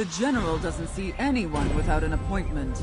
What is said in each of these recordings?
The General doesn't see anyone without an appointment.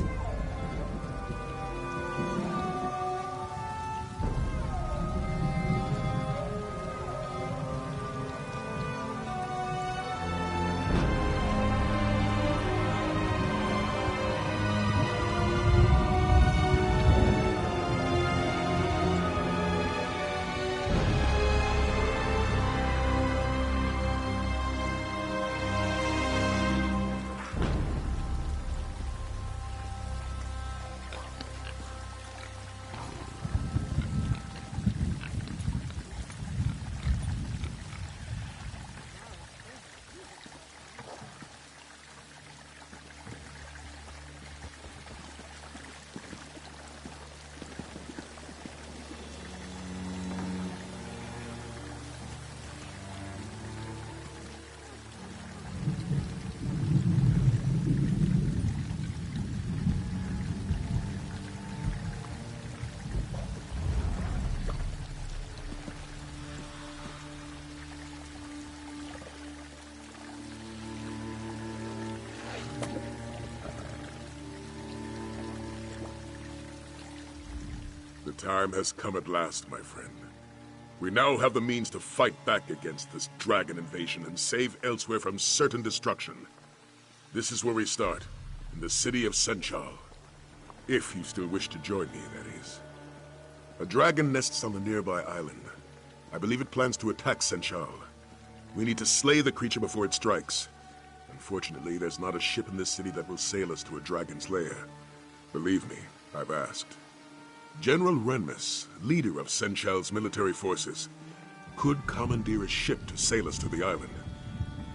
The time has come at last, my friend. We now have the means to fight back against this dragon invasion and save Elsewhere from certain destruction. This is where we start, in the city of Senchal. If you still wish to join me, that is. A dragon nests on a nearby island. I believe it plans to attack Senchal. We need to slay the creature before it strikes. Unfortunately, there's not a ship in this city that will sail us to a dragon's lair. Believe me, I've asked. General Renmus, leader of Senchal's military forces, could commandeer a ship to sail us to the island.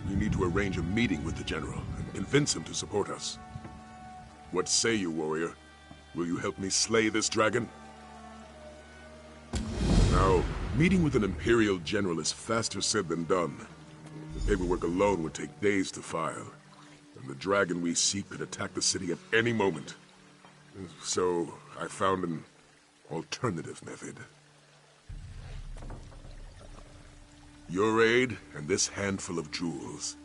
We need to arrange a meeting with the General and convince him to support us. What say you, warrior? Will you help me slay this dragon? Now, meeting with an Imperial General is faster said than done. The paperwork alone would take days to file, and the dragon we seek could attack the city at any moment. So, I found an alternative method. Your aid and this handful of jewels.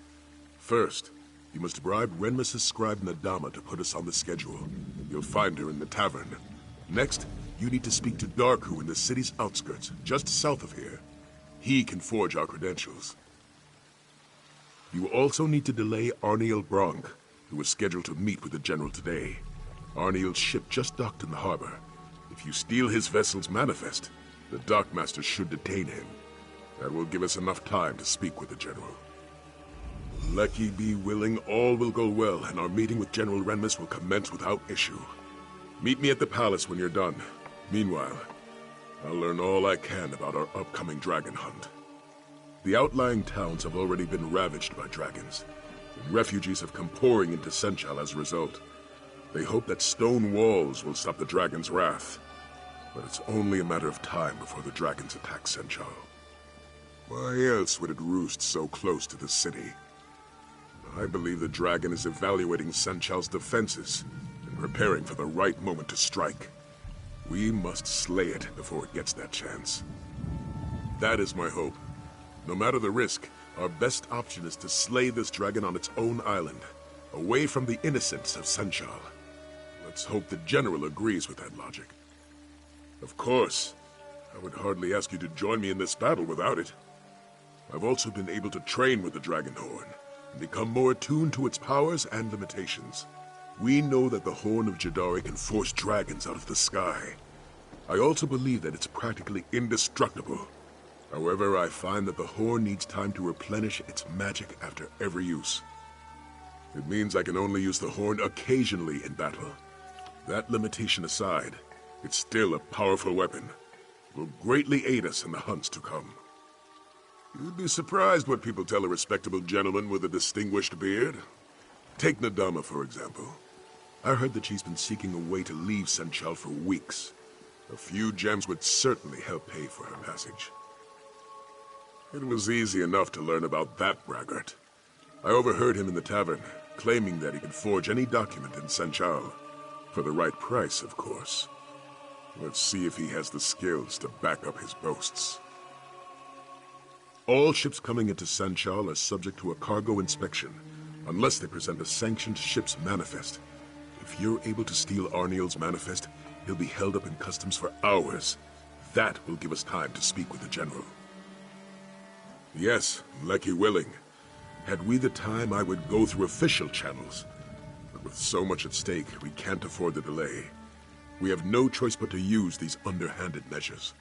First, you must bribe Renmus' scribe Nadama to put us on the schedule. You'll find her in the tavern. Next, you need to speak to Darku in the city's outskirts, just south of here. He can forge our credentials. You also need to delay Arniel Bronk, who was scheduled to meet with the General today. Arniel's ship just docked in the harbor. If you steal his vessel's manifest, the Dockmaster should detain him. That will give us enough time to speak with the General. Lucky be willing, all will go well, and our meeting with General Renmus will commence without issue. Meet me at the palace when you're done. Meanwhile, I'll learn all I can about our upcoming dragon hunt. The outlying towns have already been ravaged by dragons, and refugees have come pouring into Senchal as a result. They hope that stone walls will stop the dragon's wrath, but it's only a matter of time before the dragons attack Senchal. Why else would it roost so close to the city? I believe the dragon is evaluating Senchal's defenses and preparing for the right moment to strike. We must slay it before it gets that chance. That is my hope. No matter the risk, our best option is to slay this dragon on its own island, away from the innocents of Senchal. Let's hope the General agrees with that logic. Of course, I would hardly ask you to join me in this battle without it. I've also been able to train with the Dragon Horn, and become more attuned to its powers and limitations. We know that the Horn of Jadari can force dragons out of the sky. I also believe that it's practically indestructible. However, I find that the Horn needs time to replenish its magic after every use. It means I can only use the Horn occasionally in battle. That limitation aside, it's still a powerful weapon. It will greatly aid us in the hunts to come. You'd be surprised what people tell a respectable gentleman with a distinguished beard. Take Nadama, for example. I heard that she's been seeking a way to leave Senchal for weeks. A few gems would certainly help pay for her passage. It was easy enough to learn about that braggart. I overheard him in the tavern, claiming that he could forge any document in Senchal. For the right price, of course. Let's see if he has the skills to back up his boasts. All ships coming into Senchal are subject to a cargo inspection. Unless they present a sanctioned ship's manifest. If you're able to steal Arniel's manifest, he'll be held up in customs for hours. That will give us time to speak with the General. Yes, Lecky willing. Had we the time, I would go through official channels. But with so much at stake, we can't afford the delay. We have no choice but to use these underhanded measures.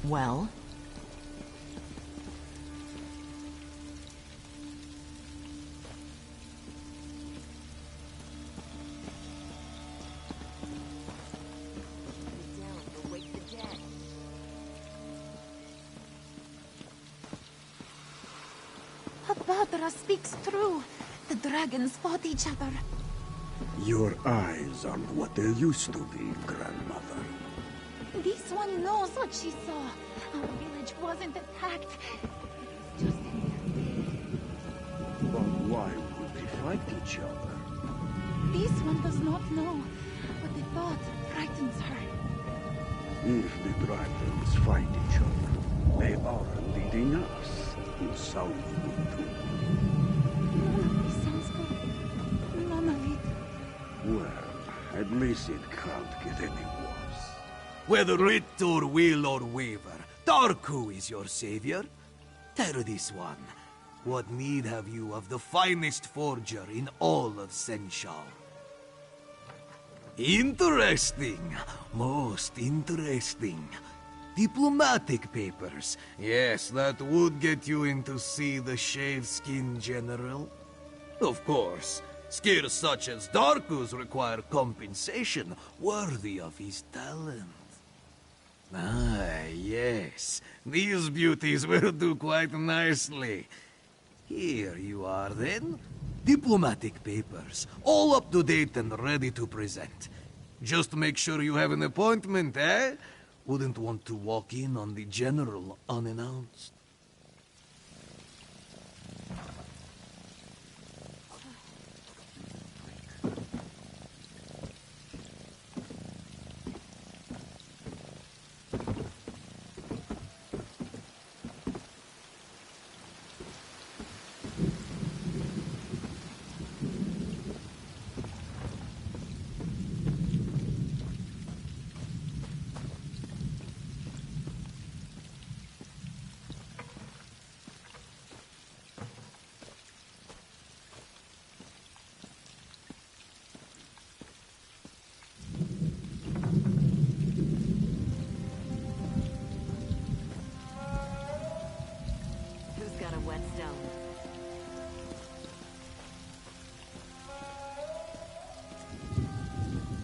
Well? Abadra speaks true. The dragons fought each other. Your eyes aren't what they used to be, Grandmother. This one knows what she saw. Our village wasn't attacked. It was just But why would they fight each other? This one does not know. But the thought frightens her. If the dragons fight each other, they are leading us. It sounds good to me. None of this sounds good. None of it. Well, at least it can't get any worse. Whether it or will or waver, Darku is your savior. Tell this one, what need have you of the finest forger in all of Senshal? Interesting, most interesting. Diplomatic papers. Yes, that would get you in to see the Shaveskin General. Of course, skills such as Darku's require compensation worthy of his talent. Ah, yes. These beauties will do quite nicely. Here you are, then. Diplomatic papers. All up to date and ready to present. Just make sure you have an appointment, eh? Wouldn't want to walk in on the General unannounced.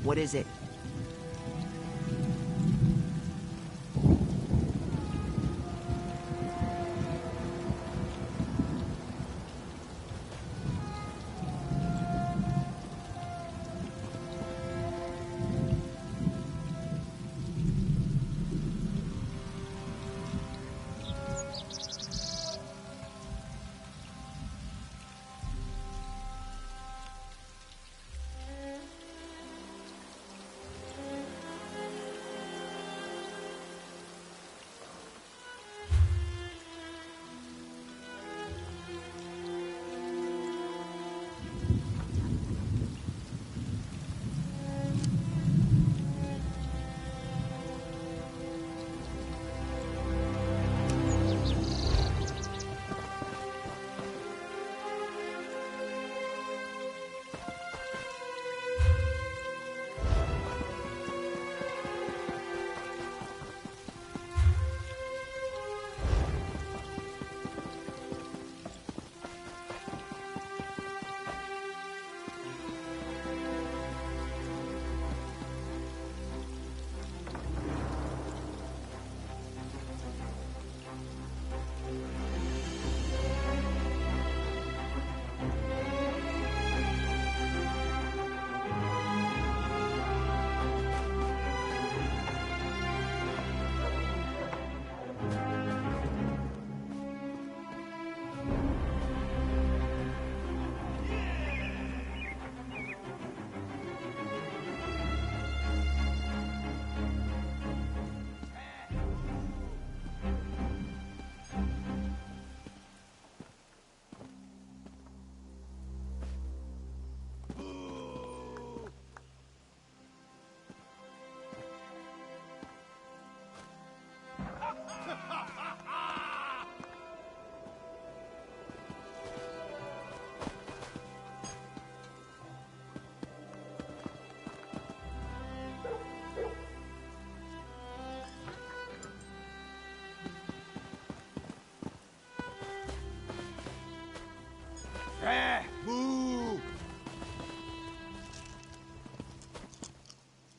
What is it?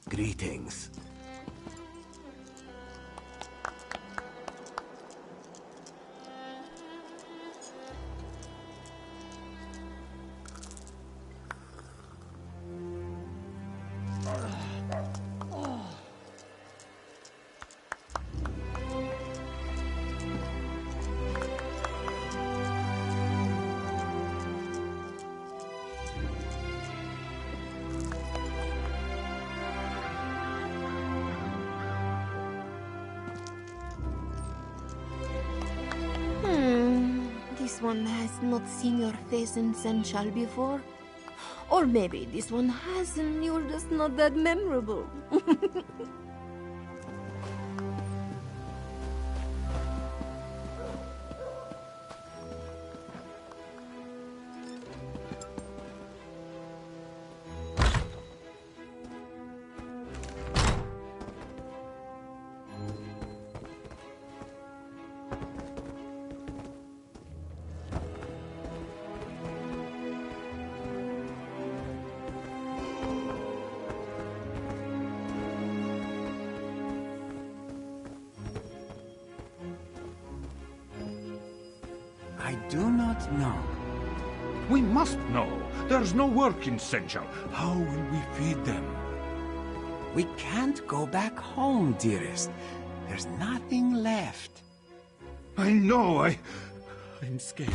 Greetings. This one has not seen your face in Senchal before. Or maybe this one has and you're just not that memorable. I do not know. We must know. There's no work in Senchal. How will we feed them? We can't go back home, dearest. There's nothing left. I know, I'm scared.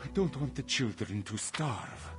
I don't want the children to starve.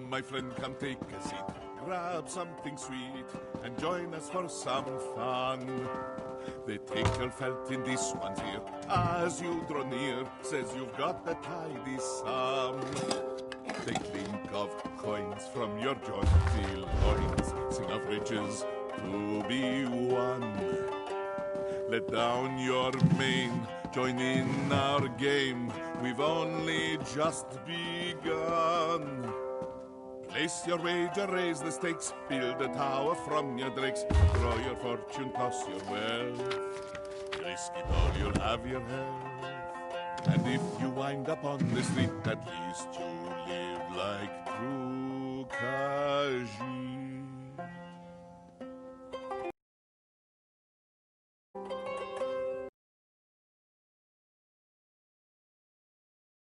My friend, come take a seat, grab something sweet, and join us for some fun. The tickle felt in this one's ear, as you draw near, says you've got a tidy sum. They clink of coins from your jaunty loins, sing of riches to be won. Let down your mane, join in our game, we've only just begun. Place your wager, raise the stakes, build a tower from your drakes, draw your fortune, toss your wealth. Risk it all, you'll have your health. And if you wind up on the street, at least you live like true Kaji.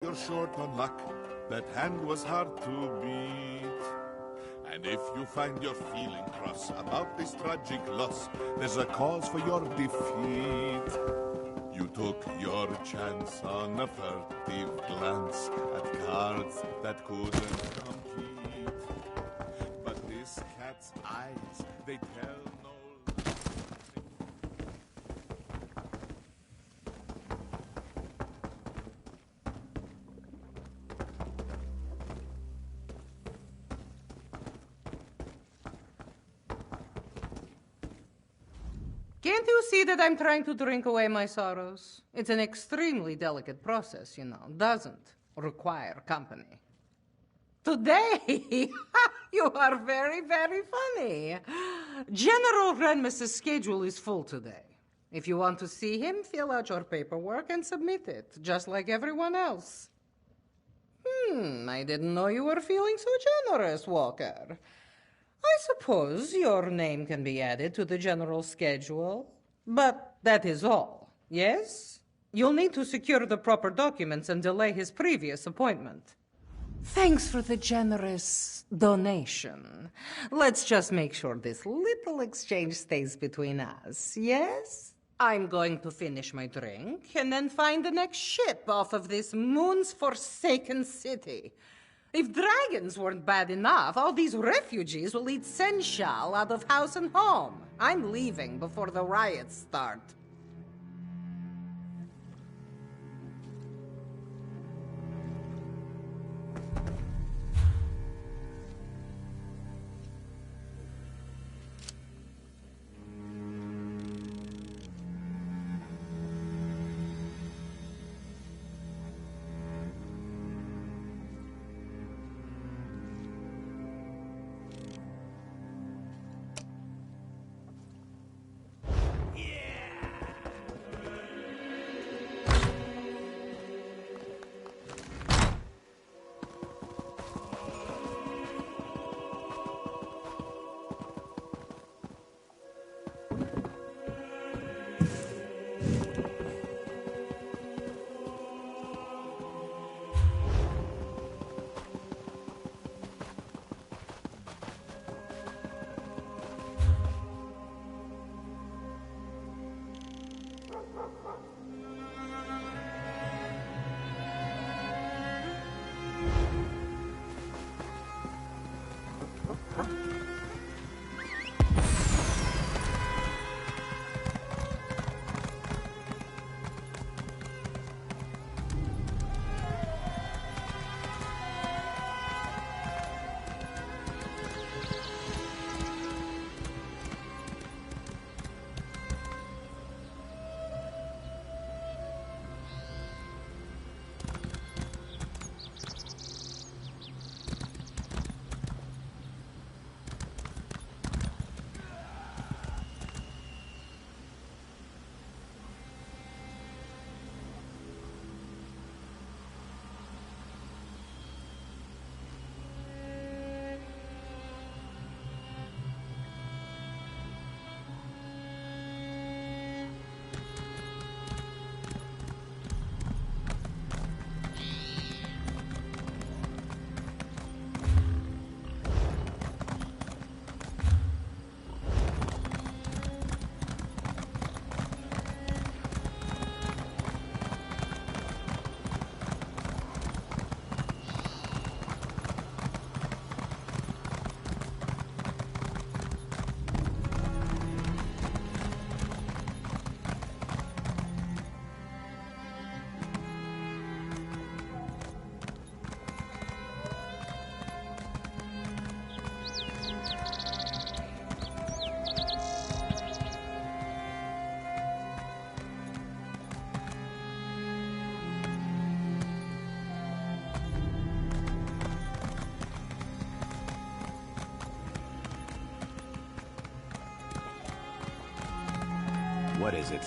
You're short on luck, that hand was hard to beat. And if you find you're feeling cross about this tragic loss, there's a cause for your defeat. You took your chance on a furtive glance at cards that couldn't compete. But this cat's eyes, they tell no lie. Can't you see that I'm trying to drink away my sorrows? It's an extremely delicate process, you know, doesn't require company. Today, you are very, very funny. General Renmus's schedule is full today. If you want to see him, fill out your paperwork and submit it, just like everyone else. I didn't know you were feeling so generous, Walker. I suppose your name can be added to the general schedule, but that is all, yes? You'll need to secure the proper documents and delay his previous appointment. Thanks for the generous donation. Let's just make sure this little exchange stays between us, yes? I'm going to finish my drink and then find the next ship off of this moon's forsaken city. If dragons weren't bad enough, all these refugees will eat sensual out of house and home. I'm leaving before the riots start. What is it?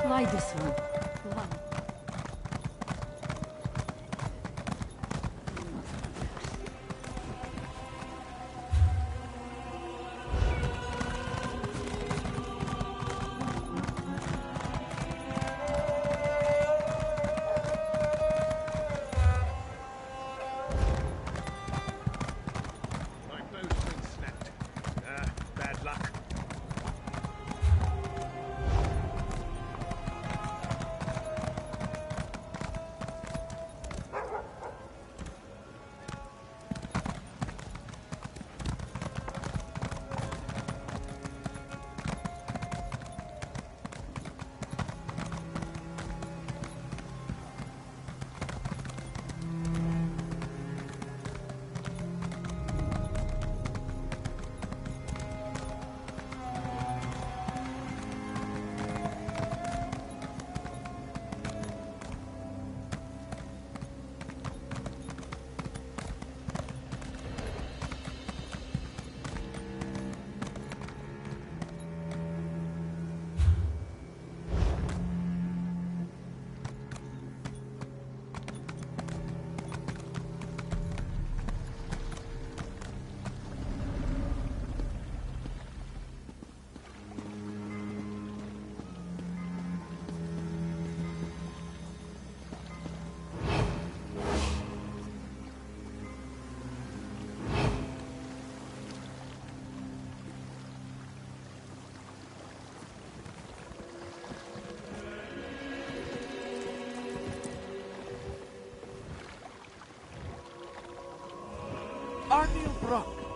Why this one? Why?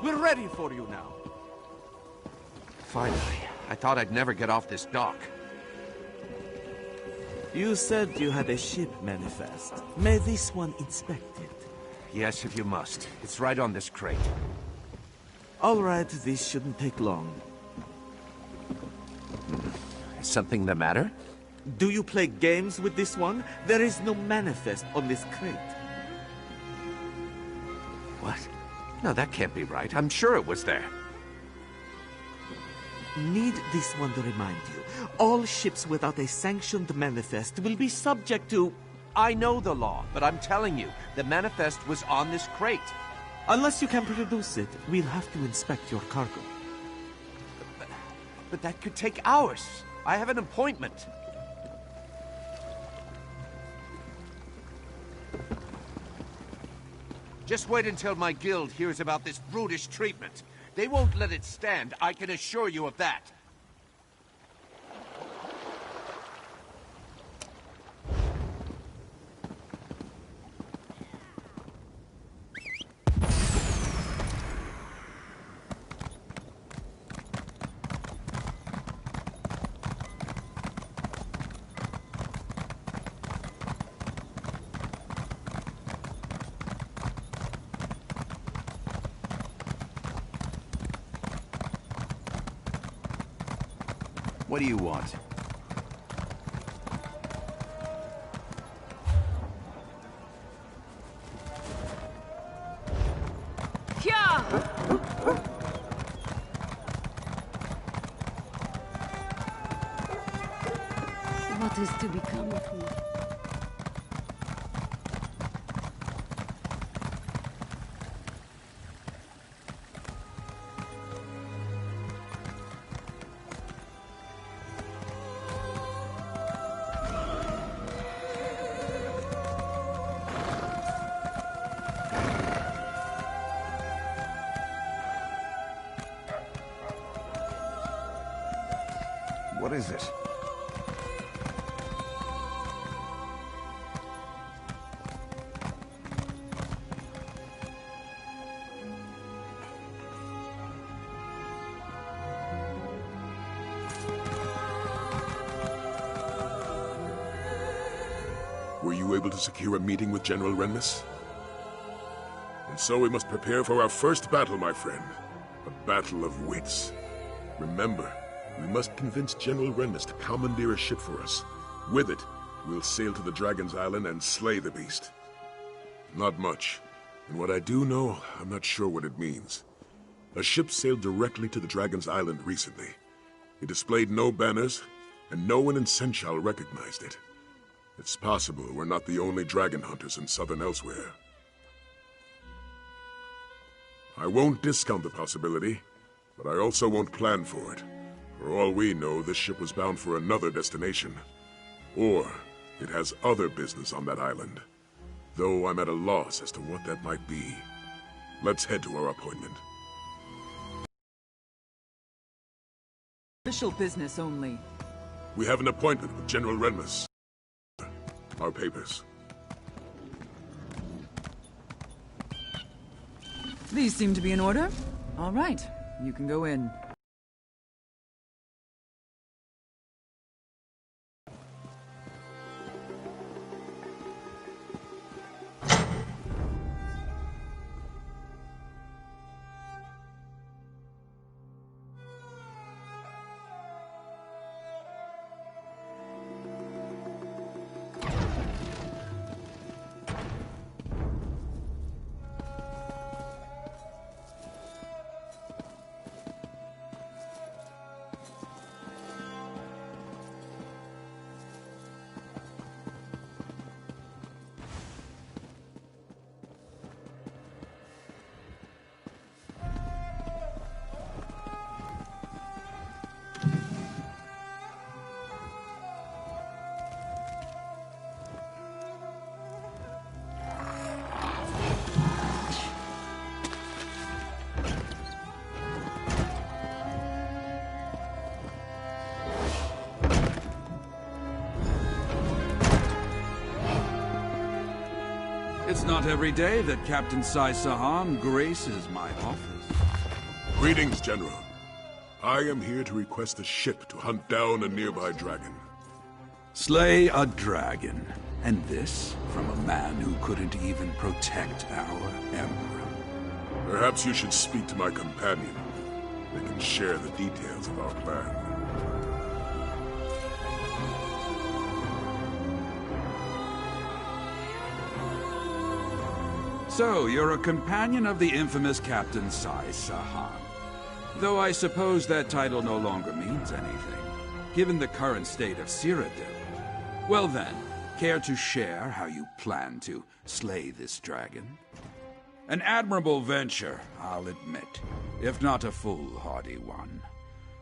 We're ready for you now. Finally. I thought I'd never get off this dock. You said you had a ship manifest. May this one inspect it? Yes, if you must. It's right on this crate. All right, this shouldn't take long. Is something the matter? Do you play games with this one? There is no manifest on this crate. What? No, that can't be right. I'm sure it was there. Need this one to remind you. All ships without a sanctioned manifest will be subject to... I know the law, but I'm telling you, the manifest was on this crate. Unless you can produce it, we'll have to inspect your cargo. But that could take hours. I have an appointment. Just wait until my guild hears about this brutish treatment. They won't let it stand, I can assure you of that. What do you want? What is to become of me? What is it? Were you able to secure a meeting with General Renmus? And so we must prepare for our first battle, my friend. A battle of wits. Remember, we must convince General Renmus to commandeer a ship for us. With it, we'll sail to the Dragon's Island and slay the beast. Not much. And what I do know, I'm not sure what it means. A ship sailed directly to the Dragon's Island recently. It displayed no banners, and no one in Senchal recognized it. It's possible we're not the only dragon hunters in southern Elsweyere. I won't discount the possibility, but I also won't plan for it. For all we know, this ship was bound for another destination. Or it has other business on that island. Though I'm at a loss as to what that might be. Let's head to our appointment. Official business only. We have an appointment with General Renmus. Our papers. These seem to be in order. All right, you can go in. It's not every day that Captain Sai Sahan graces my office. Greetings, General. I am here to request a ship to hunt down a nearby dragon. Slay a dragon. And this from a man who couldn't even protect our Emperor. Perhaps you should speak to my companion. They can share the details of our plan. So, you're a companion of the infamous Captain Sai Sahan. Though I suppose that title no longer means anything, given the current state of Cyrodiil. Well then, care to share how you plan to slay this dragon? An admirable venture, I'll admit, if not a foolhardy one.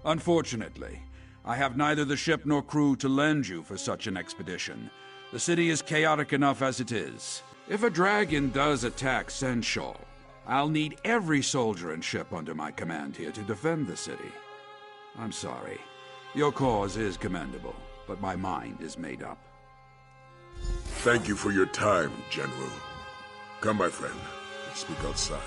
Unfortunately, I have neither the ship nor crew to lend you for such an expedition. The city is chaotic enough as it is. If a dragon does attack Senshal, I'll need every soldier and ship under my command here to defend the city. I'm sorry. Your cause is commendable, but my mind is made up. Thank you for your time, General. Come, my friend. Let's speak outside.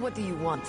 What do you want?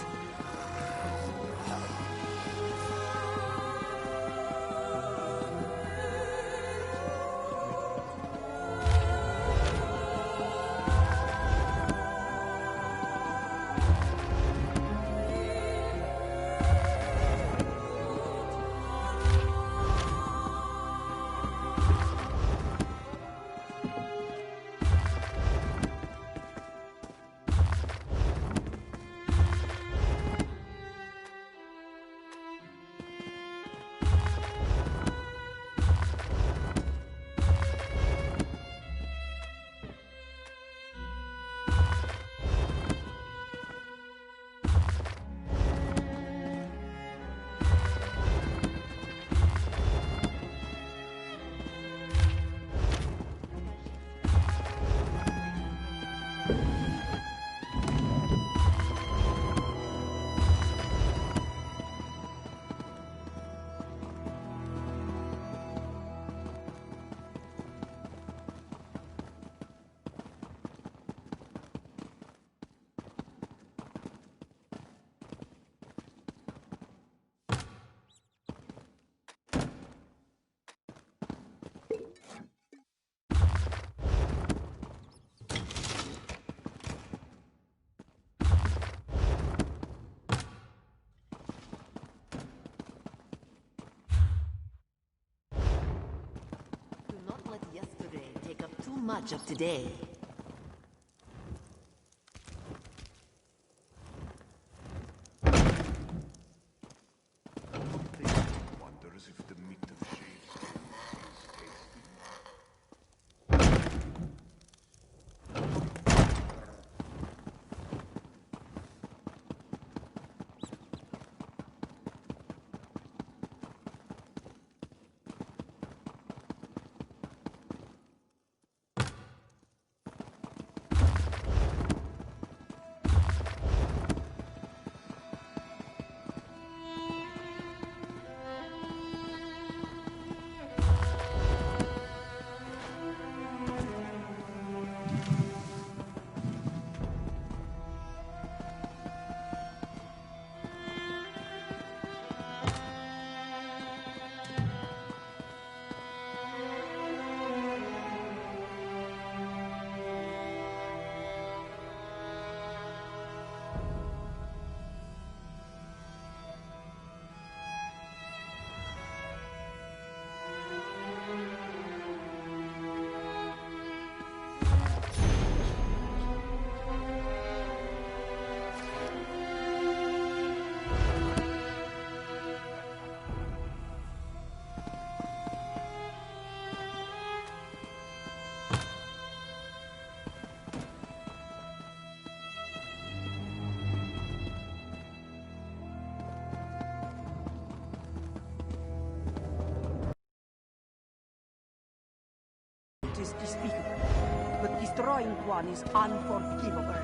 Much of today. Wonders if the meat of shades is despicable, but destroying one is unforgivable.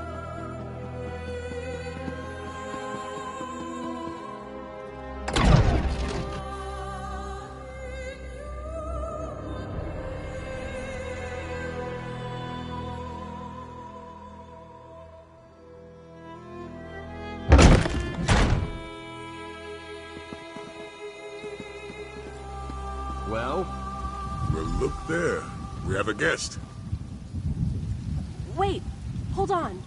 Well? Well, look there. We have a guest. Wait, hold on.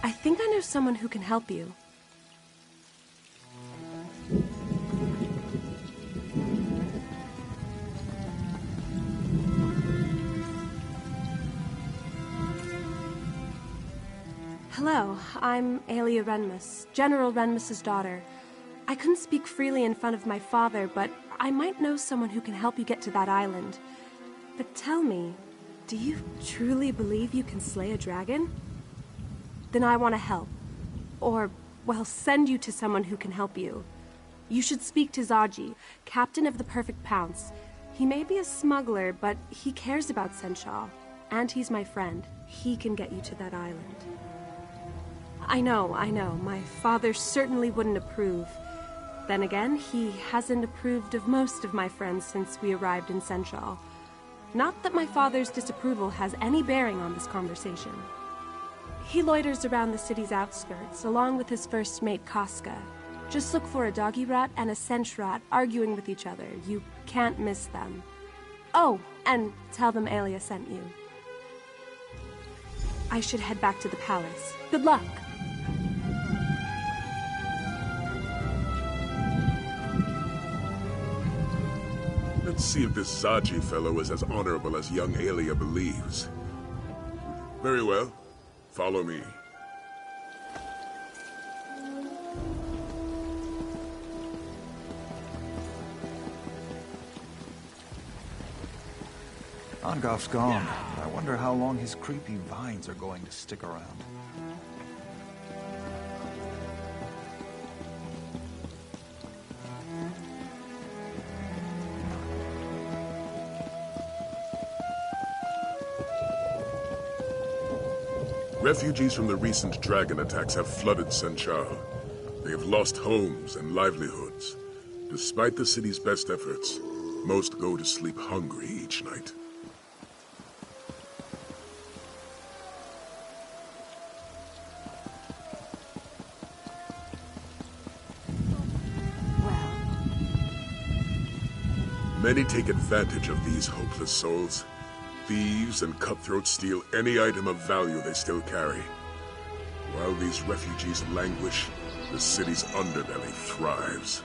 I think I know someone who can help you. Hello, I'm Aelia Renmus, General Renmus's daughter. I couldn't speak freely in front of my father, but I might know someone who can help you get to that island. But tell me, do you truly believe you can slay a dragon? Then I want to help. Or, well, send you to someone who can help you. You should speak to Zaji, captain of the Perfect Pounce. He may be a smuggler, but he cares about Senshaw. And he's my friend. He can get you to that island. I know. My father certainly wouldn't approve. Then again, he hasn't approved of most of my friends since we arrived in Senshaw. Not that my father's disapproval has any bearing on this conversation. He loiters around the city's outskirts, along with his first mate, Casca. Just look for a doggy rat and a sench rat arguing with each other. You can't miss them. Oh, and tell them Aelia sent you. I should head back to the palace. Good luck! Let's see if this Zaji fellow is as honorable as young Aelia believes. Very well. Follow me. Angof's gone. I wonder how long his creepy vines are going to stick around. Refugees from the recent dragon attacks have flooded Senchal. They have lost homes and livelihoods. Despite the city's best efforts, most go to sleep hungry each night. Many take advantage of these hopeless souls. Thieves and cutthroats steal any item of value they still carry. While these refugees languish, the city's underbelly thrives.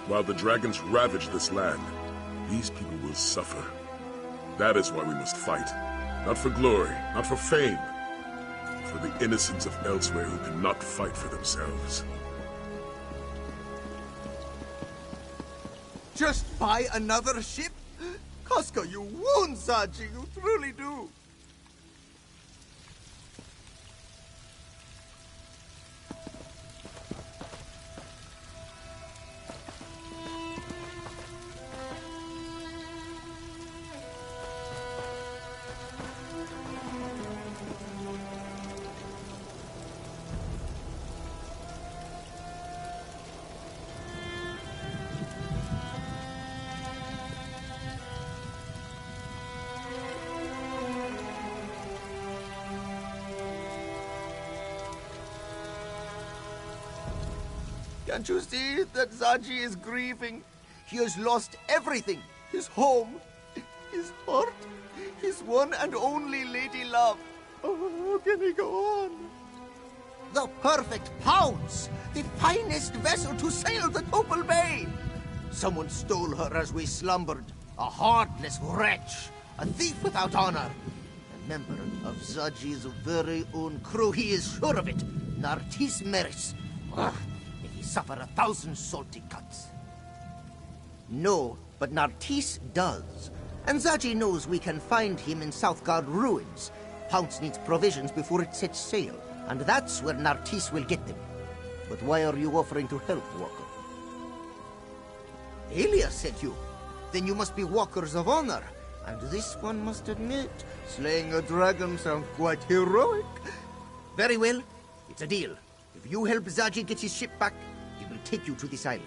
While the dragons ravage this land, these people will suffer. That is why we must fight. Not for glory, not for fame, for the innocents of Elsewhere who cannot fight for themselves. Just buy another ship? Casca, you wound Zaji, you truly do. Can't you see that Zaji is grieving? He has lost everything. His home, his heart, his one and only lady love. Oh, how can he go on? The perfect Pounce! The finest vessel to sail the Topal Bay! Someone stole her as we slumbered. A heartless wretch. A thief without honor. A member of Zaji's very own crew. He is sure of it. Nartis Meris. Ugh. Suffer 1,000 salty cuts. No, but Nartis does. And Zaji knows we can find him in Southgard ruins. Pounce needs provisions before it sets sail, and that's where Nartis will get them. But why are you offering to help, Walker? Alias sent you. Then you must be walkers of honor. And this one must admit, slaying a dragon sounds quite heroic. Very well, it's a deal. If you help Zaji get his ship back, he will take you to this island.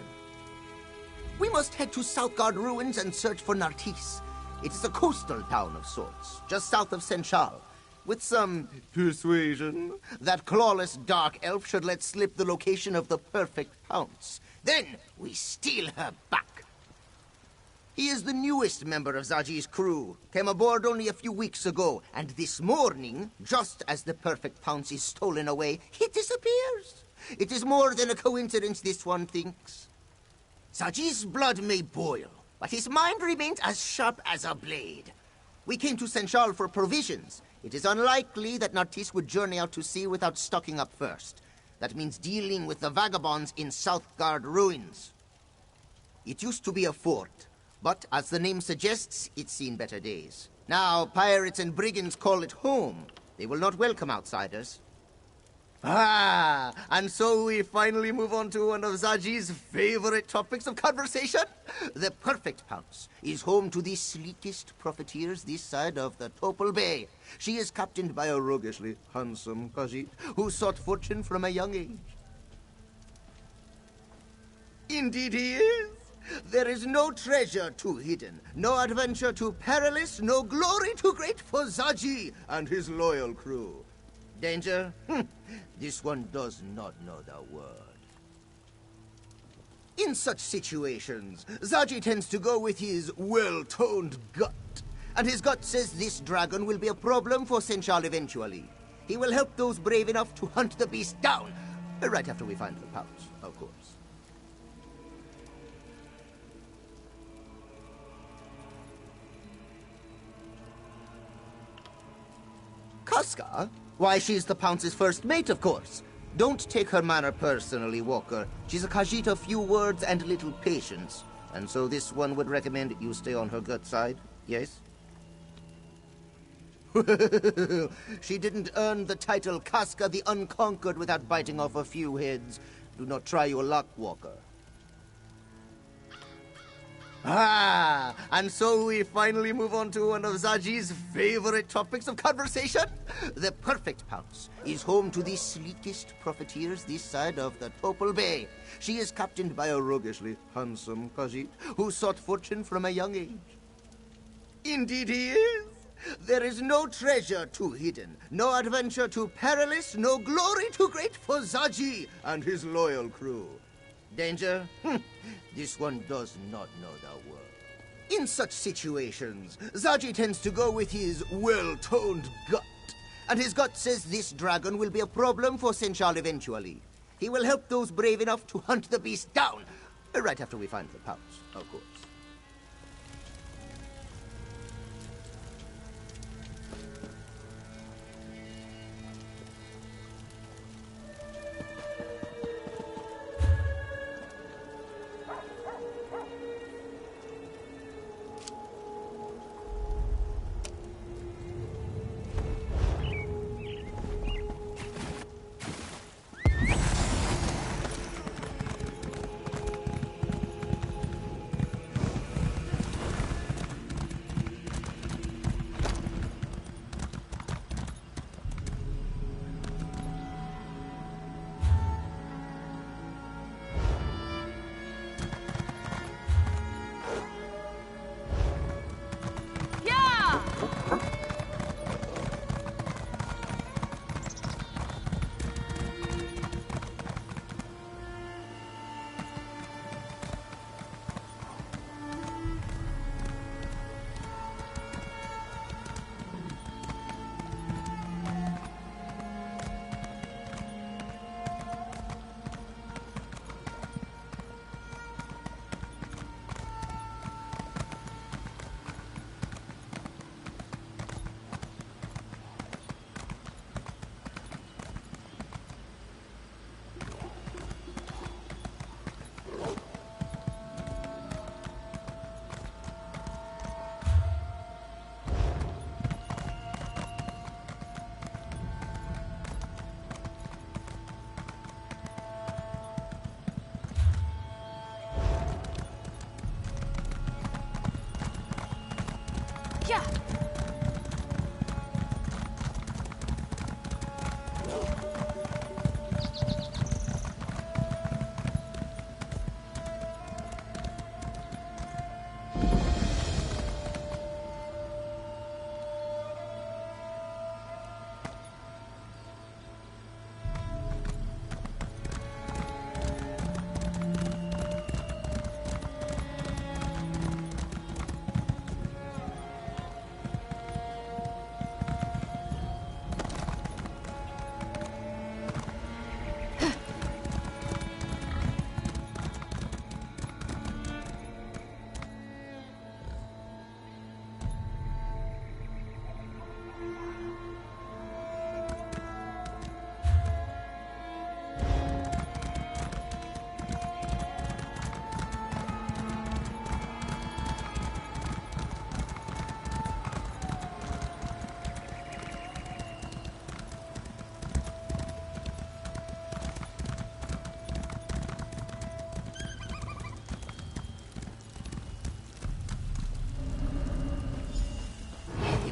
We must head to Southgard ruins and search for Nartis. It is a coastal town of sorts, just south of Senchal. With some persuasion, that clawless dark elf should let slip the location of the perfect pounce. Then we steal her back. He is the newest member of Zaji's crew. Came aboard only a few weeks ago, and this morning, just as the perfect pounce is stolen away, he disappears. It is more than a coincidence, this one thinks. Zaji's blood may boil, but his mind remains as sharp as a blade. We came to Senchal for provisions. It is unlikely that Nartis would journey out to sea without stocking up first. That means dealing with the vagabonds in Southgard ruins. It used to be a fort, but as the name suggests, it's seen better days. Now, pirates and brigands call it home. They will not welcome outsiders. Ah, and so we finally move on to one of Zaji's favorite topics of conversation. The perfect pounce is home to the sleekest profiteers this side of the Topal Bay. She is captained by a roguishly handsome Khajiit who sought fortune from a young age. Indeed he is. There is no treasure too hidden, no adventure too perilous, no glory too great for Zaji and his loyal crew. Danger? This one does not know the word. In such situations, Zaji tends to go with his well-toned gut. And his gut says this dragon will be a problem for Senchal eventually. He will help those brave enough to hunt the beast down. Right after we find the pouch, of course. Casca? Why, she's the Pounce's first mate, of course. Don't take her manner personally, Walker. She's a Khajiit of few words and little patience. And so this one would recommend you stay on her gut side, yes? She didn't earn the title Casca the Unconquered without biting off a few heads. Do not try your luck, Walker. Ah, and so we finally move on to one of Zaji's favorite topics of conversation. The perfect pounce is home to the sleekest profiteers this side of the Topal Bay. She is captained by a roguishly handsome Khajiit who sought fortune from a young age. Indeed he is. There is no treasure too hidden, no adventure too perilous, no glory too great for Zaji and his loyal crew. Danger? This one does not know the word. In such situations, Zaji tends to go with his well-toned gut. And his gut says this dragon will be a problem for Senchal eventually. He will help those brave enough to hunt the beast down. Right after we find the pouch, of course.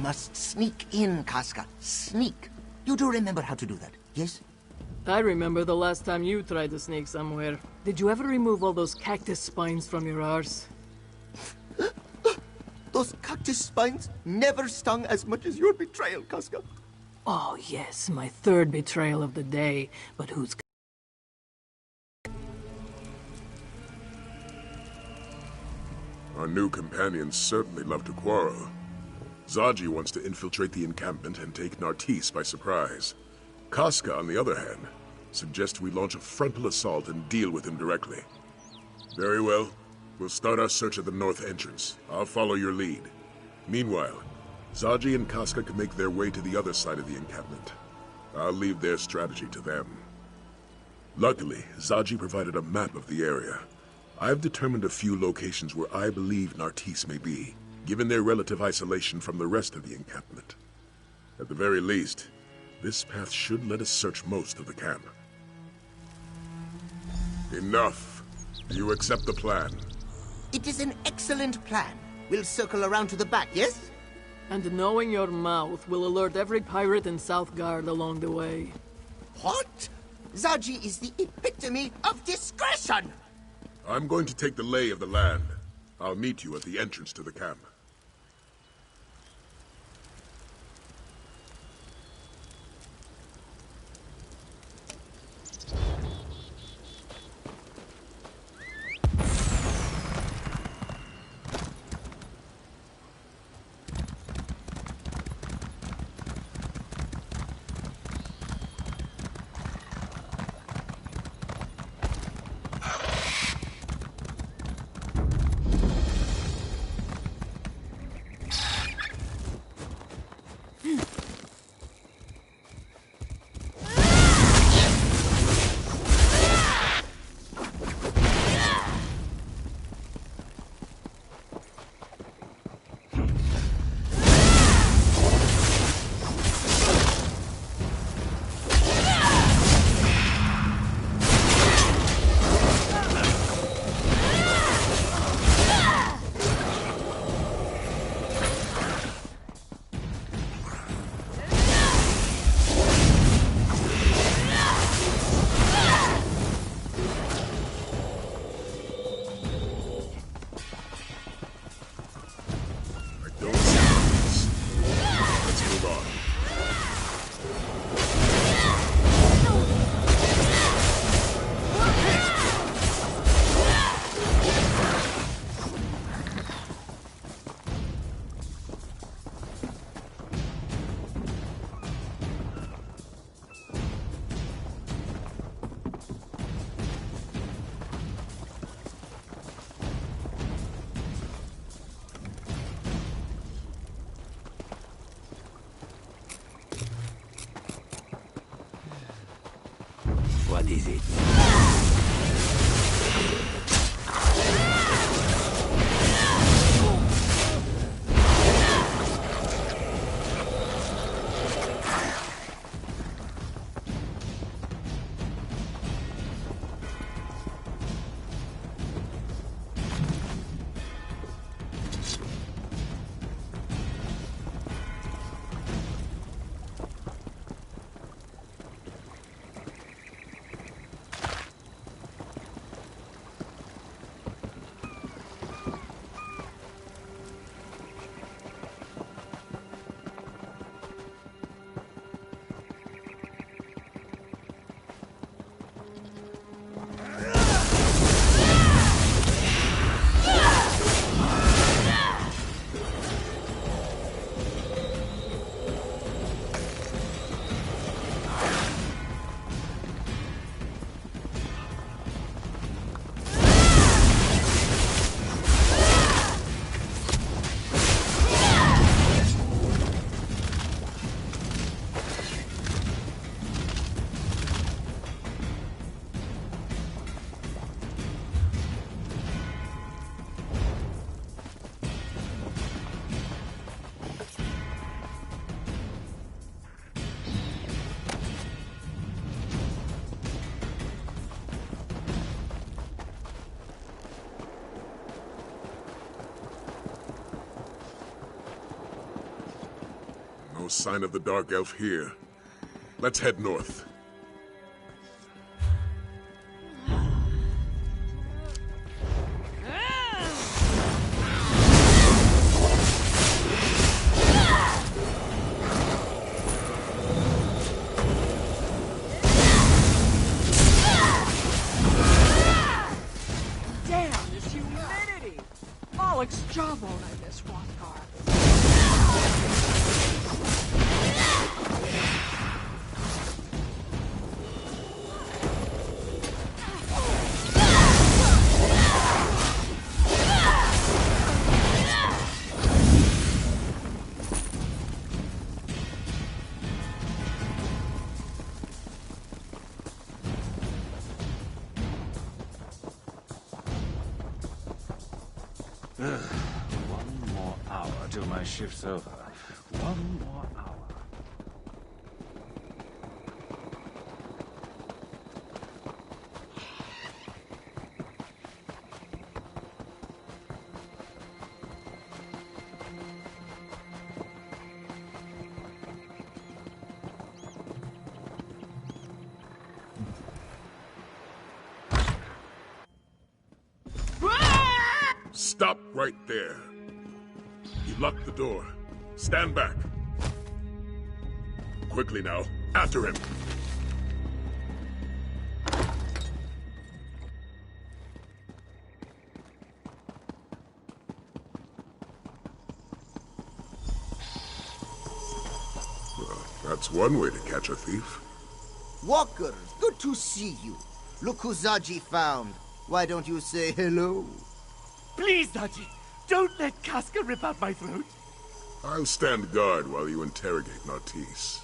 must sneak in, Casca. Sneak. You do remember how to do that, yes? I remember the last time you tried to sneak somewhere. Did you ever remove all those cactus spines from your arse? Those cactus spines never stung as much as your betrayal, Casca. Oh, yes, my third betrayal of the day. But who's... Our new companions certainly love to quarrel. Zaji wants to infiltrate the encampment and take Nartisse by surprise. Casca, on the other hand, suggests we launch a frontal assault and deal with him directly. Very well. We'll start our search at the north entrance. I'll follow your lead. Meanwhile, Zaji and Casca can make their way to the other side of the encampment. I'll leave their strategy to them. Luckily, Zaji provided a map of the area. I've determined a few locations where I believe Nartisse may be, given their relative isolation from the rest of the encampment. At the very least, this path should let us search most of the camp. Enough. Do you accept the plan? It is an excellent plan. We'll circle around to the back, yes? And knowing your mouth will alert every pirate in Southgard along the way. What? Zaji is the epitome of discretion! I'm going to take the lay of the land. I'll meet you at the entrance to the camp. What is it? No sign of the Dark Elf here. Let's head north. Damn, this humidity! Alex jawbone, I miss Rothgar. One more hour till my shift's over. One more hour. Stop right there. You locked the door. Stand back. Quickly now. After him. Well, that's one way to catch a thief. Walkers, good to see you. Look who Zaji found. Why don't you say hello? Please, Zaji, don't let Casca rip out my throat. I'll stand guard while you interrogate Nartisse.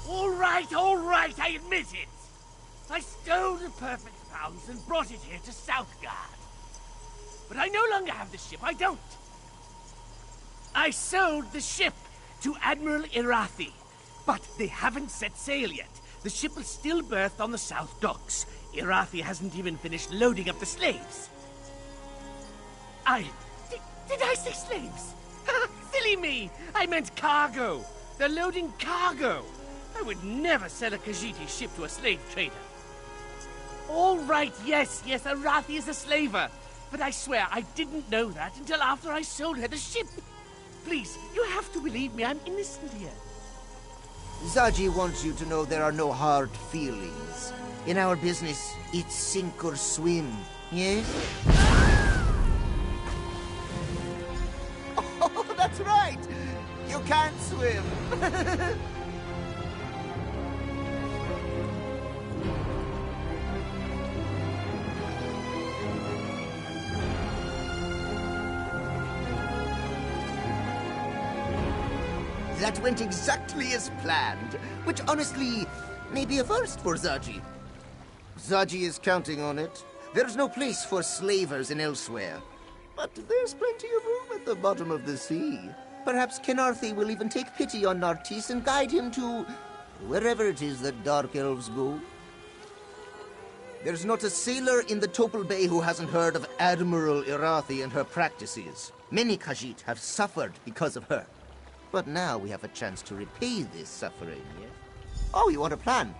All right, I admit it. I stole the perfect pounds and brought it here to Southgard. But I no longer have the ship, I don't. I sold the ship to Admiral Irathi, but they haven't set sail yet. The ship is still berthed on the south docks. Irathi hasn't even finished loading up the slaves. Did I say slaves? Silly me! I meant cargo. They're loading cargo. I would never sell a Khajiiti ship to a slave trader. All right, yes, Irathi is a slaver. But I swear I didn't know that until after I sold her the ship. Please, you have to believe me, I'm innocent here. Zaji wants you to know there are no hard feelings. In our business, it's sink or swim, yes? Oh, that's right! You can't swim! That went exactly as planned, which honestly may be a first for Zaji. Zaji is counting on it. There's no place for slavers in Elsewhere. But there's plenty of room at the bottom of the sea. Perhaps Kenarthi will even take pity on Nartisse and guide him to wherever it is that Dark Elves go. There's not a sailor in the Topal Bay who hasn't heard of Admiral Irathi and her practices. Many Khajiit have suffered because of her. But now we have a chance to repay this suffering, yes? Oh, you want a plan?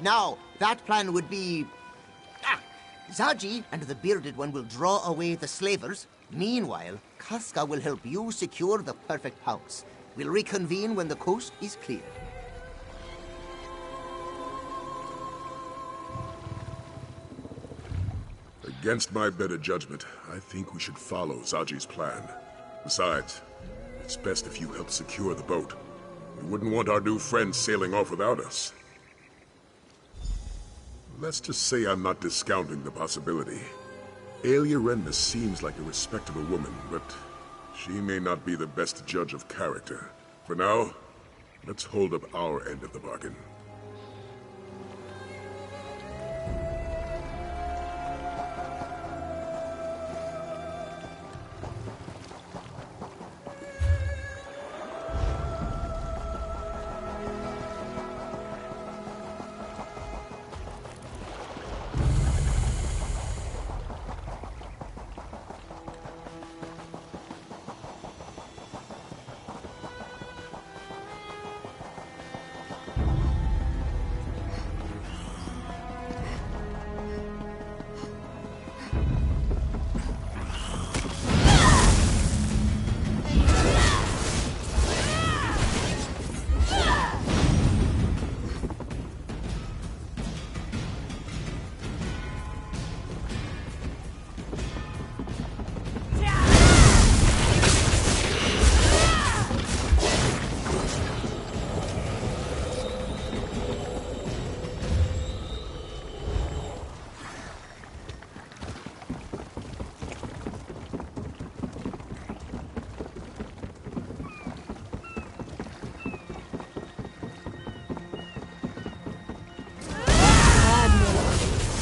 Now, that plan would be... Zaji and the Bearded One will draw away the slavers. Meanwhile, Casca will help you secure the perfect house. We'll reconvene when the coast is clear. Against my better judgment, I think we should follow Zaji's plan. Besides, it's best if you help secure the boat. We wouldn't want our new friends sailing off without us. Let's just say I'm not discounting the possibility. Aelia Renmus seems like a respectable woman, but she may not be the best judge of character. For now, let's hold up our end of the bargain.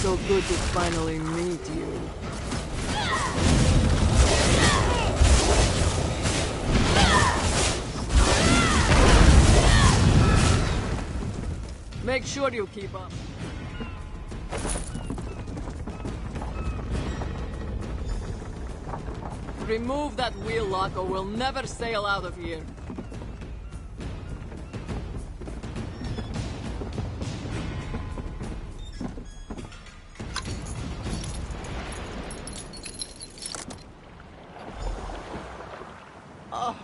so good to finally meet you. Make sure you keep up. Remove that wheel lock or we'll never sail out of here. Ah,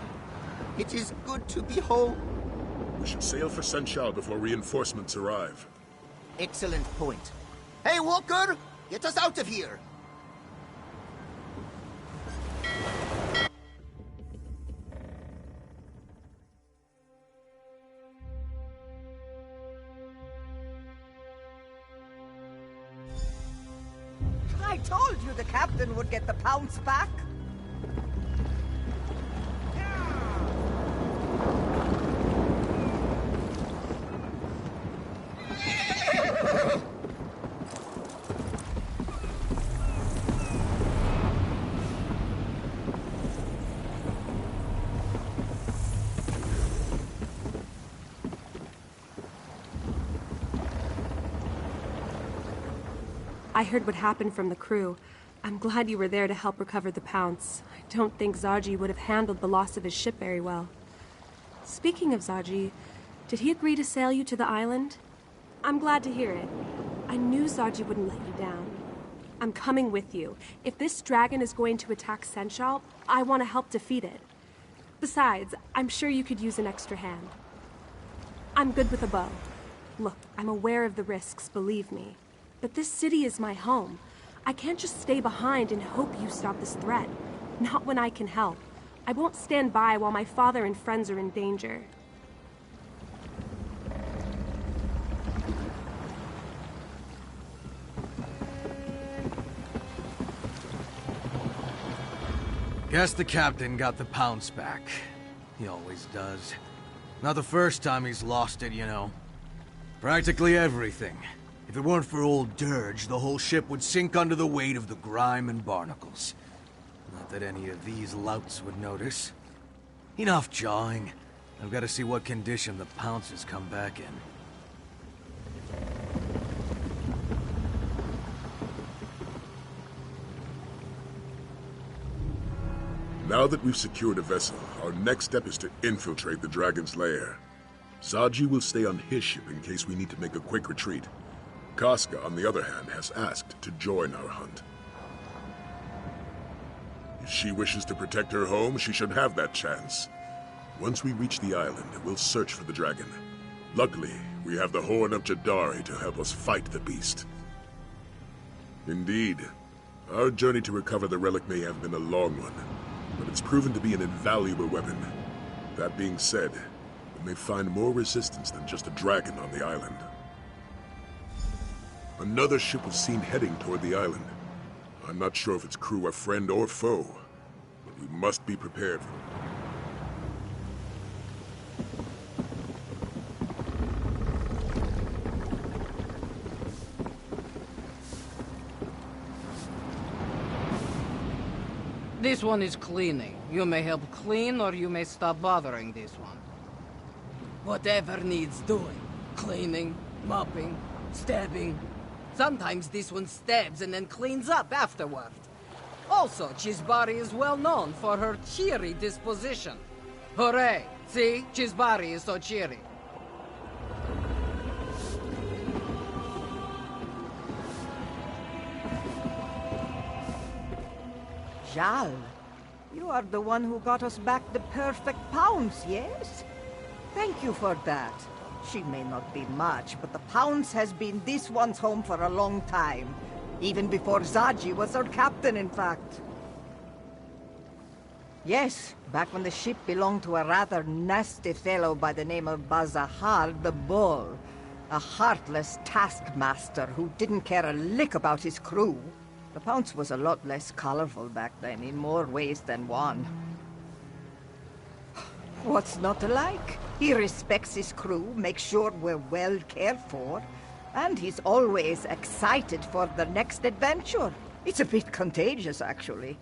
it is good to be home. We should sail for Senchal before reinforcements arrive. Excellent point. Hey, Walker! Get us out of here! I told you the captain would get the pounce back. I heard what happened from the crew. I'm glad you were there to help recover the pounce. I don't think Zaji would have handled the loss of his ship very well. Speaking of Zaji, did he agree to sail you to the island? I'm glad to hear it. I knew Zaji wouldn't let you down. I'm coming with you. If this dragon is going to attack Senchal, I want to help defeat it. Besides, I'm sure you could use an extra hand. I'm good with a bow. Look, I'm aware of the risks, believe me. But this city is my home. I can't just stay behind and hope you stop this threat. Not when I can help. I won't stand by while my father and friends are in danger. Guess the captain got the pounce back. He always does. Not the first time he's lost it, you know. Practically everything. If it weren't for old Dirge, the whole ship would sink under the weight of the grime and barnacles. Not that any of these louts would notice. Enough jawing. I've got to see what condition the pounces come back in. Now that we've secured a vessel, our next step is to infiltrate the Dragon's Lair. Zaji will stay on his ship in case we need to make a quick retreat. Casca, on the other hand, has asked to join our hunt. If she wishes to protect her home, she should have that chance. Once we reach the island, we'll search for the dragon. Luckily, we have the Horn of Jadari to help us fight the beast. Indeed, our journey to recover the relic may have been a long one, but it's proven to be an invaluable weapon. That being said, we may find more resistance than just a dragon on the island. Another ship was seen heading toward the island. I'm not sure if its crew are friend or foe, but we must be prepared for it. This one is cleaning. You may help clean, or you may stop bothering this one. Whatever needs doing. Cleaning, mopping, stabbing. Sometimes this one stabs and then cleans up afterward. Also, Chisbari is well known for her cheery disposition. Hooray! See? Chisbari is so cheery. Jal, you are the one who got us back the perfect pounce, yes? Thank you for that. She may not be much, but the pounce has been this one's home for a long time. Even before Zaji was our captain, in fact. Yes, back when the ship belonged to a rather nasty fellow by the name of Bazahar the Bull. A heartless taskmaster who didn't care a lick about his crew. The pounce was a lot less colorful back then, in more ways than one. What's not to like? He respects his crew, makes sure we're well cared for. And he's always excited for the next adventure. It's a bit contagious, actually.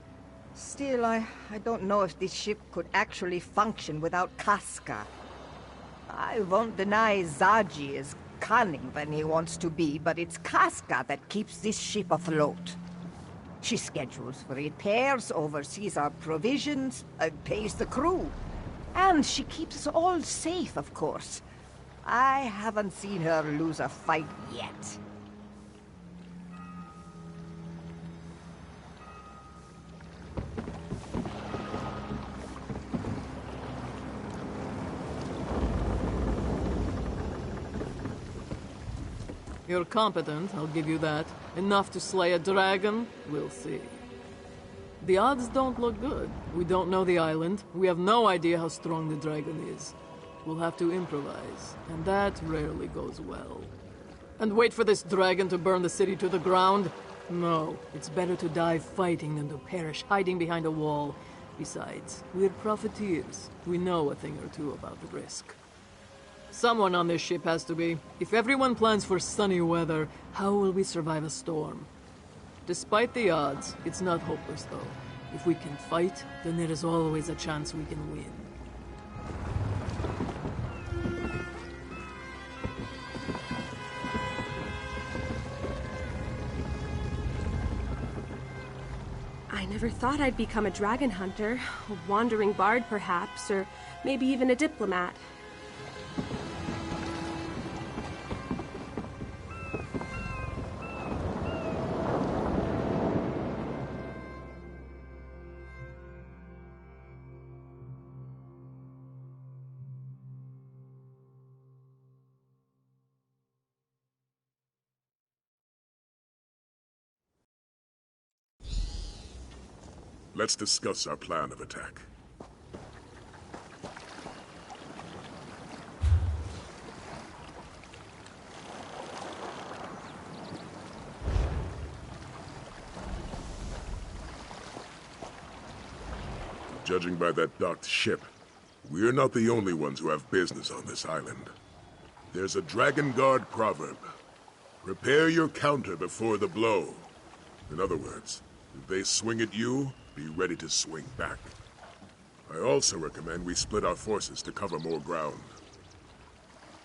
Still, I don't know if this ship could actually function without Casca. I won't deny Zaji is cunning when he wants to be, but it's Casca that keeps this ship afloat. She schedules for repairs, oversees our provisions, pays the crew. And she keeps us all safe, of course. I haven't seen her lose a fight yet. You're competent, I'll give you that. Enough to slay a dragon? We'll see. The odds don't look good. We don't know the island. We have no idea how strong the dragon is. We'll have to improvise, and that rarely goes well. And wait for this dragon to burn the city to the ground? No, it's better to die fighting than to perish hiding behind a wall. Besides, we're profiteers. We know a thing or two about the risk. Someone on this ship has to be. If everyone plans for sunny weather, how will we survive a storm? Despite the odds, it's not hopeless though. If we can fight, then there is always a chance we can win. I never thought I'd become a dragon hunter, a wandering bard perhaps, or maybe even a diplomat. Let's discuss our plan of attack. Judging by that docked ship, we're not the only ones who have business on this island. There's a Dragon Guard proverb. Prepare your counter before the blow. In other words, if they swing at you, be ready to swing back. I also recommend we split our forces to cover more ground.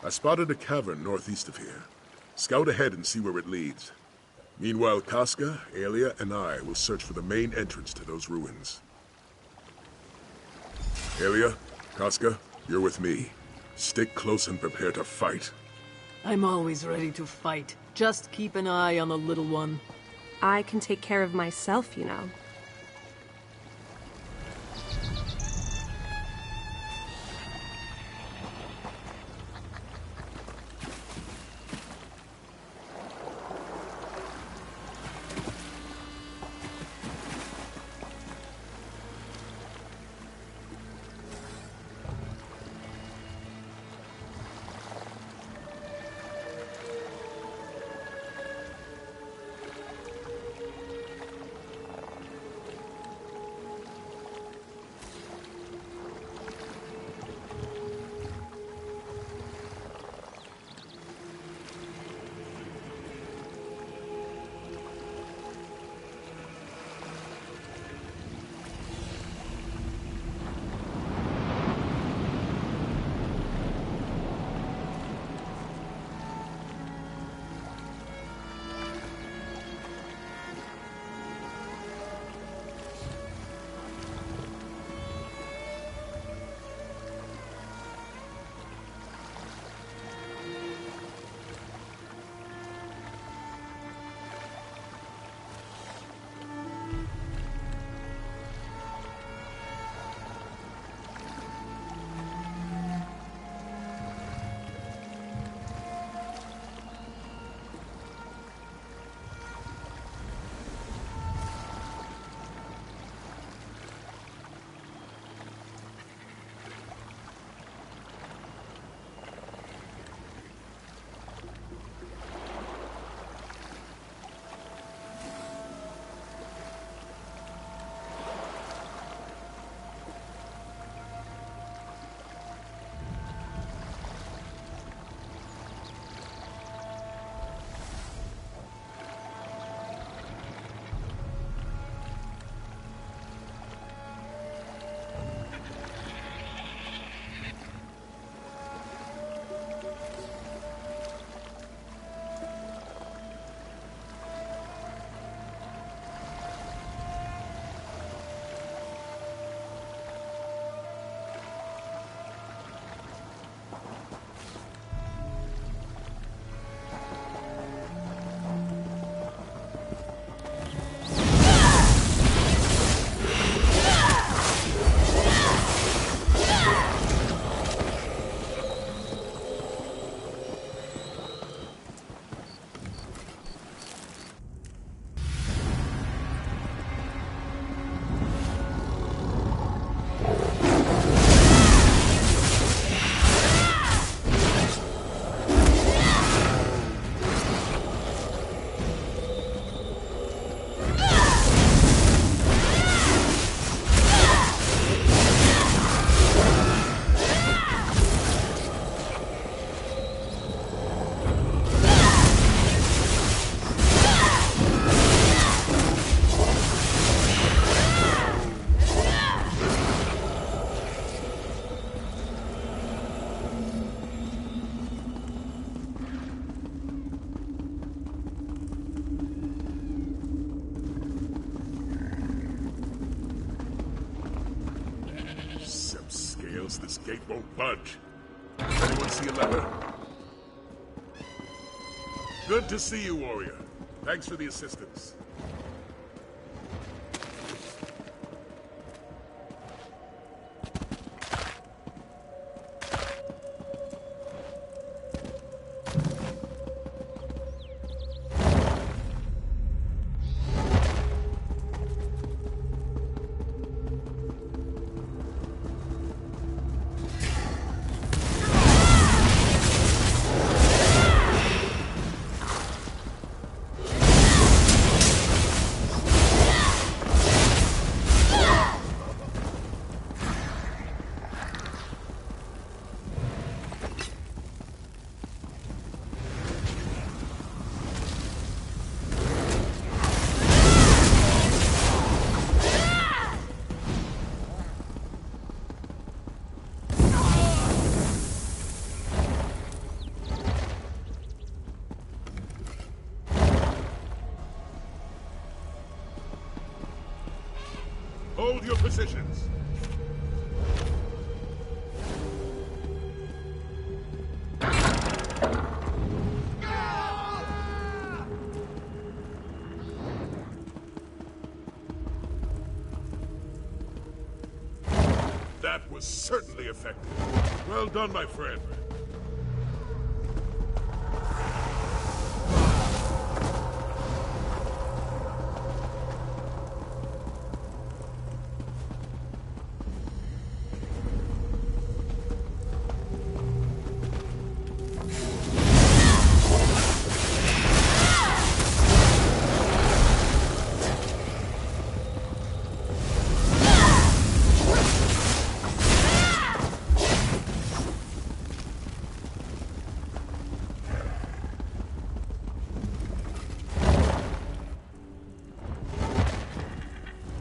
I spotted a cavern northeast of here. Scout ahead and see where it leads. Meanwhile, Casca, Aelia, and I will search for the main entrance to those ruins. Aelia, Casca, you're with me. Stick close and prepare to fight. I'm always ready to fight. Just keep an eye on the little one. I can take care of myself, you know. Hurry, else this gate won't budge. Does anyone see a lever? Good to see you, warrior. Thanks for the assistance. Hold your positions. That was certainly effective. Well done, my friend.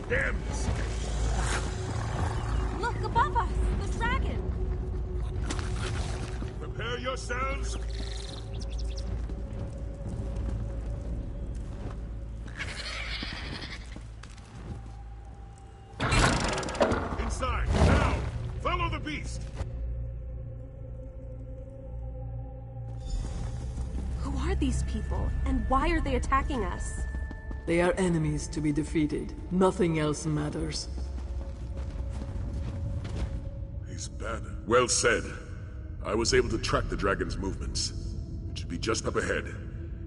Damn this! Look above us! The dragon! Prepare yourselves! Inside, now! Follow the beast! Who are these people, and why are they attacking us? They are enemies to be defeated. Nothing else matters. He's bad. Well said. I was able to track the dragon's movements. It should be just up ahead.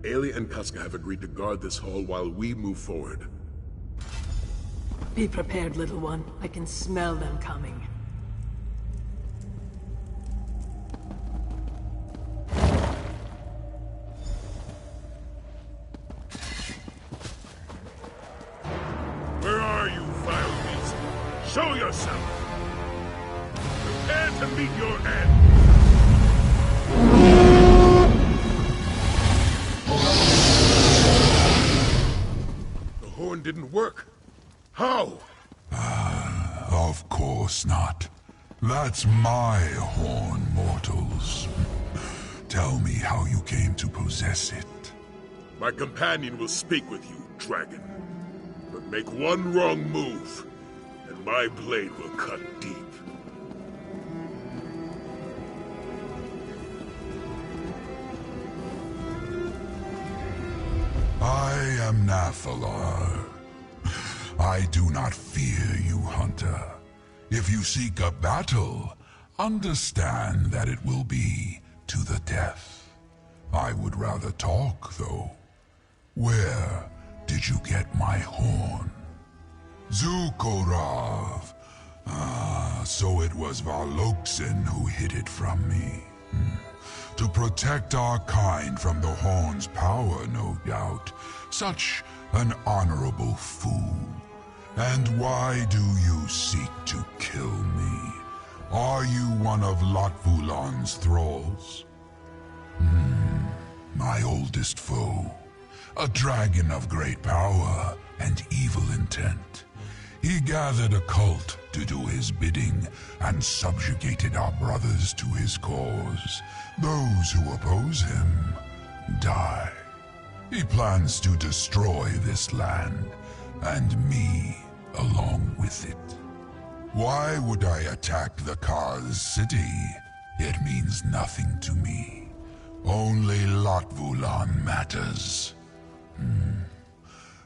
Aelia and Casca have agreed to guard this hall while we move forward. Be prepared, little one. I can smell them coming. Where are you, vile beast? Show yourself! Prepare to meet your end! The horn didn't work. How? Of course not. That's my horn, mortals. Tell me how you came to possess it. My companion will speak with you, dragon. But make one wrong move, and my blade will cut deep. I am Nathalar. I do not fear you, hunter. If you seek a battle, understand that it will be to the death. I would rather talk, though. Where did you get my horn? Zukorav. Ah, so it was Valoksin who hid it from me. To protect our kind from the horn's power, no doubt. Such an honorable fool. And why do you seek to kill me? Are you one of Latvulan's thralls? My oldest foe. A dragon of great power and evil intent. He gathered a cult to do his bidding and subjugated our brothers to his cause. Those who oppose him die. He plans to destroy this land, and me along with it. Why would I attack the Kaz city? It means nothing to me. Only Latvulan matters.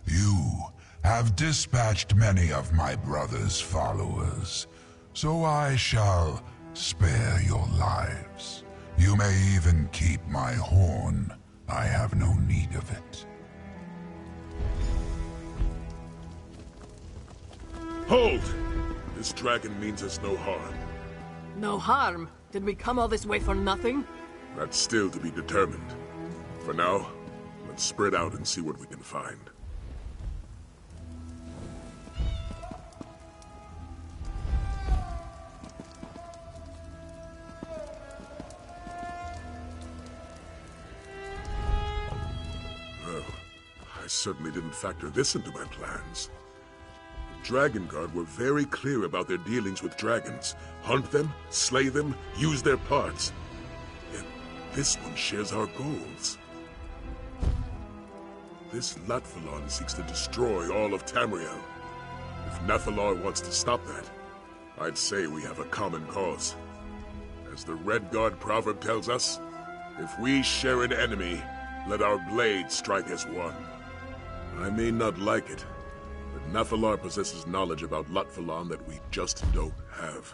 You have dispatched many of my brother's followers, so I shall spare your lives. You may even keep my horn. I have no need of it. Hold! This dragon means us no harm. No harm? Did we come all this way for nothing? That's still to be determined. For now, let's spread out and see what we can find. Well, I certainly didn't factor this into my plans. The Dragon Guard were very clear about their dealings with dragons. Hunt them, slay them, use their parts. Yet this one shares our goals. This Latvulan seeks to destroy all of Tamriel. If Nathalar wants to stop that, I'd say we have a common cause. As the Red Guard proverb tells us, if we share an enemy, let our blades strike as one. I may not like it, but Nathalar possesses knowledge about Latvulan that we just don't have.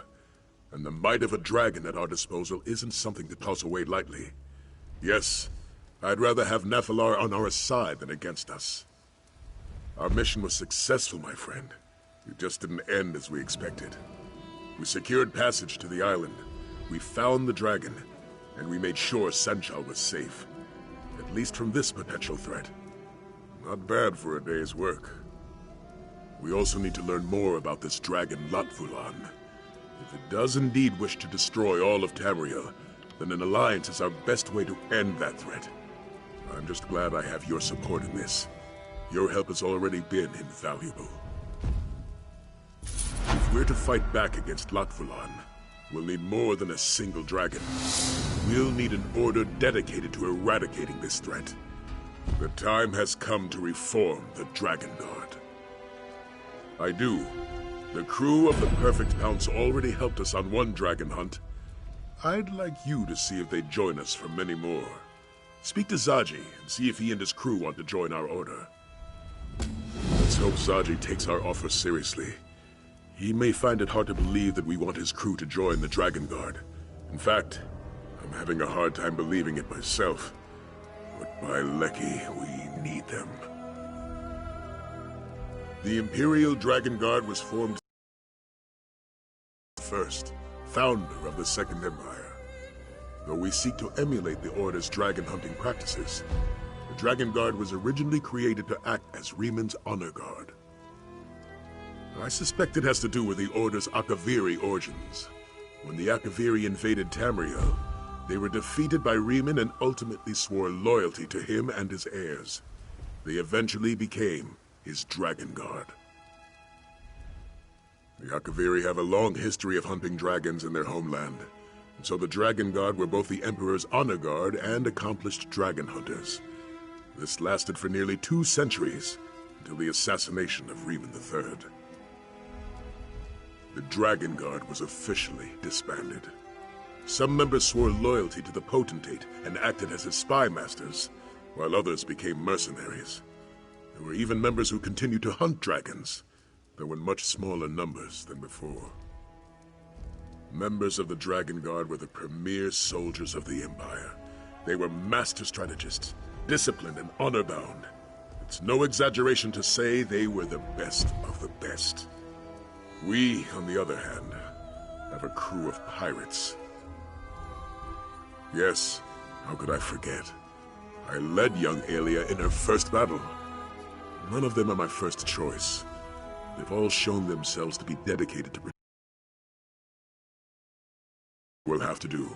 And the might of a dragon at our disposal isn't something to toss away lightly. Yes, I'd rather have Nathalar on our side than against us. Our mission was successful, my friend. It just didn't end as we expected. We secured passage to the island. We found the dragon, and we made sure Senchal was safe. At least from this potential threat. Not bad for a day's work. We also need to learn more about this dragon Latvulan. If it does indeed wish to destroy all of Tamriel, then an alliance is our best way to end that threat. I'm just glad I have your support in this. Your help has already been invaluable. If we're to fight back against Latvulan, we'll need more than a single dragon. We'll need an order dedicated to eradicating this threat. The time has come to reform the Dragon Guard. The crew of the Perfect Pounce already helped us on one dragon hunt. I'd like you to see if they'd join us for many more. Speak to Zaji and see if he and his crew want to join our order. Let's hope Zaji takes our offer seriously. He may find it hard to believe that we want his crew to join the Dragon Guard. In fact, I'm having a hard time believing it myself. But by Lecky, we need them. The Imperial Dragon Guard was formed first, founder of the Second Empire. Though we seek to emulate the Order's dragon hunting practices, the Dragon Guard was originally created to act as Rieman's honor guard. I suspect it has to do with the Order's Akaviri origins. When the Akaviri invaded Tamriel, they were defeated by Riemann and ultimately swore loyalty to him and his heirs. They eventually became his Dragon Guard. The Akaviri have a long history of hunting dragons in their homeland, and so the Dragon Guard were both the Emperor's honor guard and accomplished dragon hunters. This lasted for nearly 2 centuries, until the assassination of Riemann III. The Dragon Guard was officially disbanded. Some members swore loyalty to the Potentate and acted as his spy masters, while others became mercenaries. There were even members who continued to hunt dragons, though in much smaller numbers than before. Members of the Dragon Guard were the premier soldiers of the Empire. They were master strategists, disciplined and honor-bound. It's no exaggeration to say they were the best of the best. We, on the other hand, have a crew of pirates. Yes, how could I forget? I led young Aelia in her first battle. None of them are my first choice. They've all shown themselves to be dedicated to we'll have to do.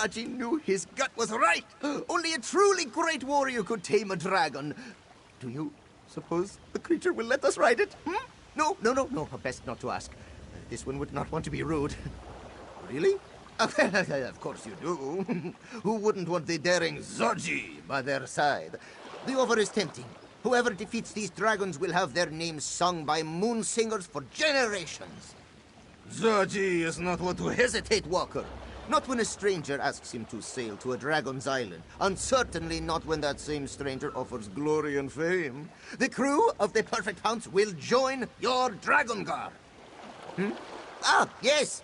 Zaji knew his gut was right. Only a truly great warrior could tame a dragon. Do you suppose the creature will let us ride it? Hmm? No. Best not to ask. This one would not want to be rude. Really? Of course you do. Who wouldn't want the daring Zaji by their side? The offer is tempting. Whoever defeats these dragons will have their names sung by moon singers for generations. Zaji is not one to hesitate, Walker. Not when a stranger asks him to sail to a dragon's island, and certainly not when that same stranger offers glory and fame. The crew of the Perfect Hounds will join your Dragon Guard. Ah, yes.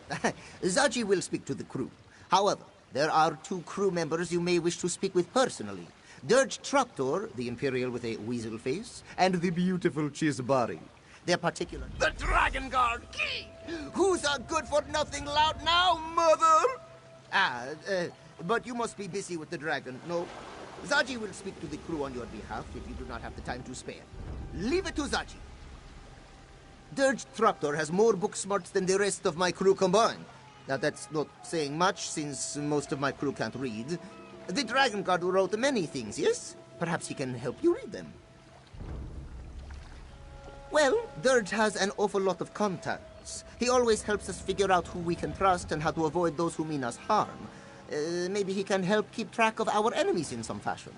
Zaji will speak to the crew. However, there are 2 crew members you may wish to speak with personally. Dirge Traktor, the Imperial with a weasel face, and the beautiful Chisbari. They're particular. The Dragon Guard! Who's a good-for-nothing lout now, mother? But you must be busy with the dragon, no? Zaji will speak to the crew on your behalf if you do not have the time to spare. Leave it to Zaji. Dirge Traktor has more book smarts than the rest of my crew combined. Now, that's not saying much, since most of my crew can't read. The Dragon Guard wrote many things, yes? Perhaps he can help you read them. Well, Dirge has an awful lot of contacts. He always helps us figure out who we can trust and how to avoid those who mean us harm. Maybe he can help keep track of our enemies in some fashion.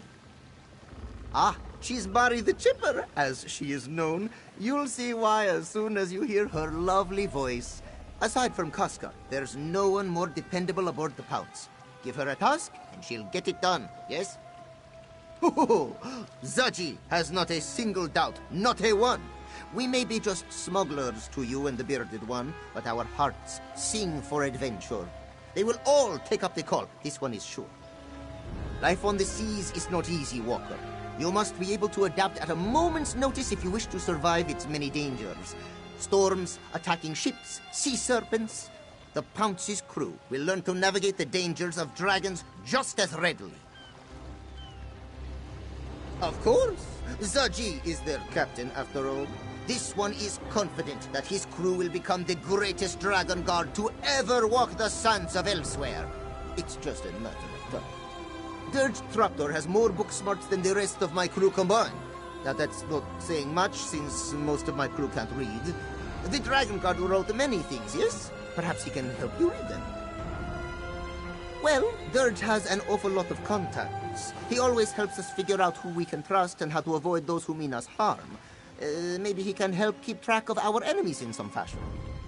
Ah, she's Barry the Chipper, as she is known. You'll see why as soon as you hear her lovely voice. Aside from Casca, there's no one more dependable aboard the Pounce. Give her a task, and she'll get it done, yes? Zaji has not a single doubt, not a one. We may be just smugglers to you and the Bearded One, but our hearts sing for adventure. They will all take up the call, this one is sure. Life on the seas is not easy, Walker. You must be able to adapt at a moment's notice if you wish to survive its many dangers. Storms, attacking ships, sea serpents. The Pounce's crew will learn to navigate the dangers of dragons just as readily. Of course, Zaji is their captain after all. This one is confident that his crew will become the greatest Dragon Guard to ever walk the sands of ELSWEYER. It's just a matter of time. Dirge Traktor has more book smarts than the rest of my crew combined. Now, that's not saying much, since most of my crew can't read. The Dragon Guard wrote many things, yes? Perhaps he can help you read them. Well, Dirge has an awful lot of contacts. He always helps us figure out who we can trust and how to avoid those who mean us harm. Maybe he can help keep track of our enemies in some fashion.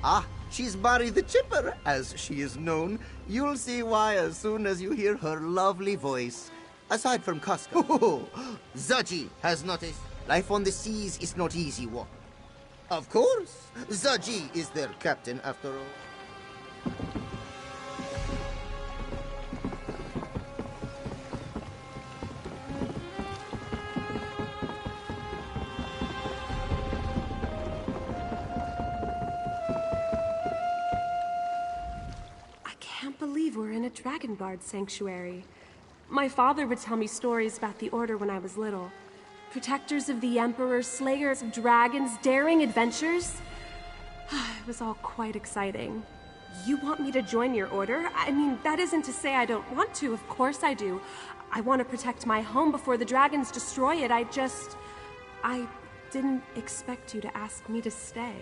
Ah, she's Barry the Chipper, as she is known. You'll see why as soon as you hear her lovely voice. Aside from Casca, Zaji has not a... Life on the seas is not easy, Walker. Of course, Zaji is their captain after all. We're in a Dragon Guard sanctuary. My father would tell me stories about the Order when I was little. Protectors of the Emperor, slayers of dragons, daring adventures. It was all quite exciting. You want me to join your Order? I mean, that isn't to say I don't want to. Of course I do. I want to protect my home before the dragons destroy it. I didn't expect you to ask me to stay.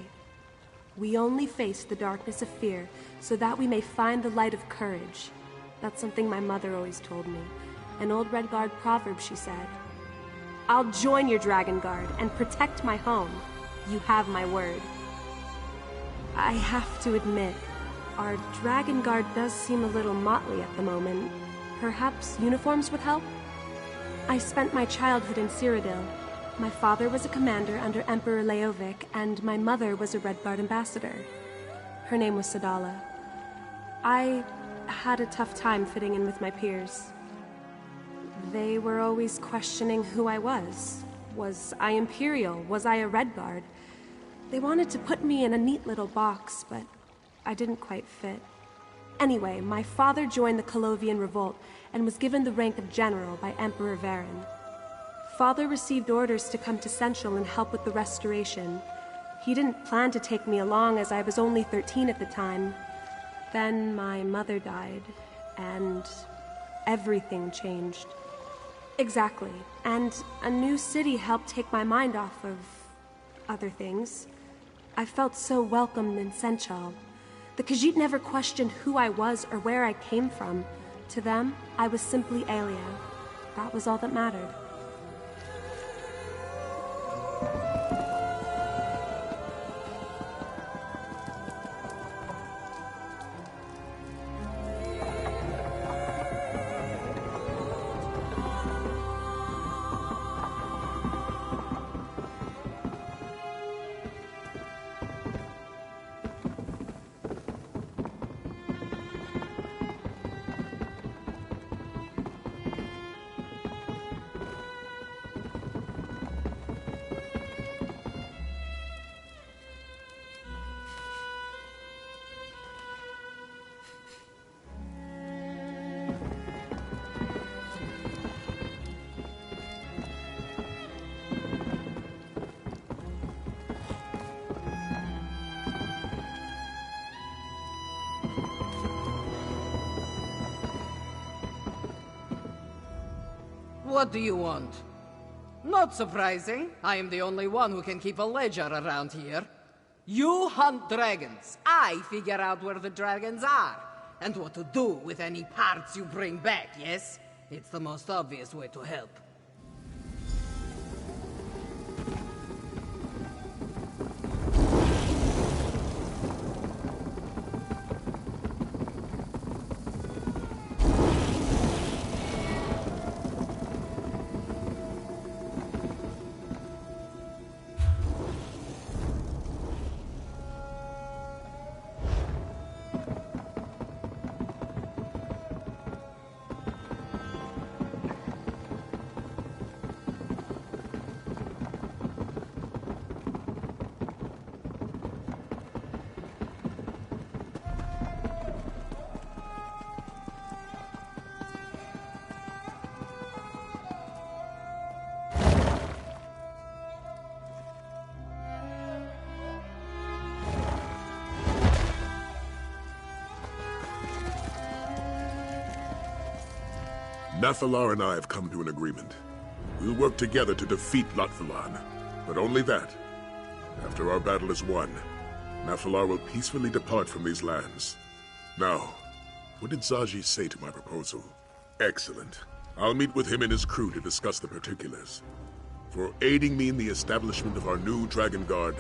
We only face the darkness of fear, so that we may find the light of courage. That's something my mother always told me. An old Red Guard proverb, she said. I'll join your Dragon Guard and protect my home. You have my word. I have to admit, our Dragon Guard does seem a little motley at the moment. Perhaps uniforms would help? I spent my childhood in Cyrodiil. My father was a commander under Emperor Leovic, and my mother was a Red Guard ambassador. Her name was Sadala. I had a tough time fitting in with my peers. They were always questioning who I was. Was I Imperial? Was I a Red Guard? They wanted to put me in a neat little box, but I didn't quite fit. Anyway, my father joined the Colovian Revolt and was given the rank of General by Emperor Varen. Father received orders to come to Central and help with the restoration. He didn't plan to take me along as I was only 13 at the time. Then my mother died, and everything changed. Exactly. And a new city helped take my mind off of other things. I felt so welcomed in Senchal. The Khajiit never questioned who I was or where I came from. To them, I was simply Aelia. That was all that mattered. What do you want? Not surprising. I am the only one who can keep a ledger around here. You hunt dragons. I figure out where the dragons are, and what to do with any parts you bring back, yes? It's the most obvious way to help. Nathalar and I have come to an agreement. We'll work together to defeat Lotfalan, but only that. After our battle is won, Nathalar will peacefully depart from these lands. Now, what did Zaji say to my proposal? Excellent. I'll meet with him and his crew to discuss the particulars. For aiding me in the establishment of our new Dragon Guard,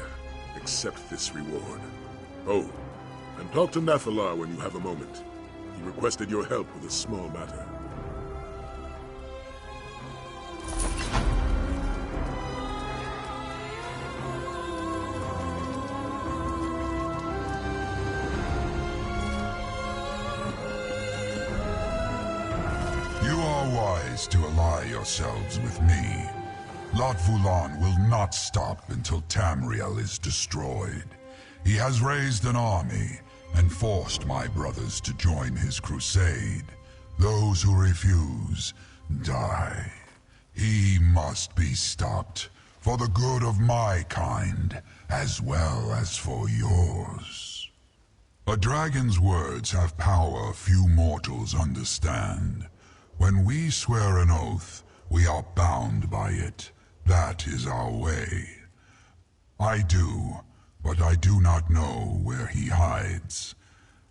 accept this reward. Oh, and talk to Nathalar when you have a moment. He requested your help with a small matter. To ally yourselves with me. Lotfalan will not stop until Tamriel is destroyed. He has raised an army and forced my brothers to join his crusade. Those who refuse die. He must be stopped for the good of my kind as well as for yours. A dragon's words have power few mortals understand. When we swear an oath, we are bound by it. That is our way. I do, but I do not know where he hides.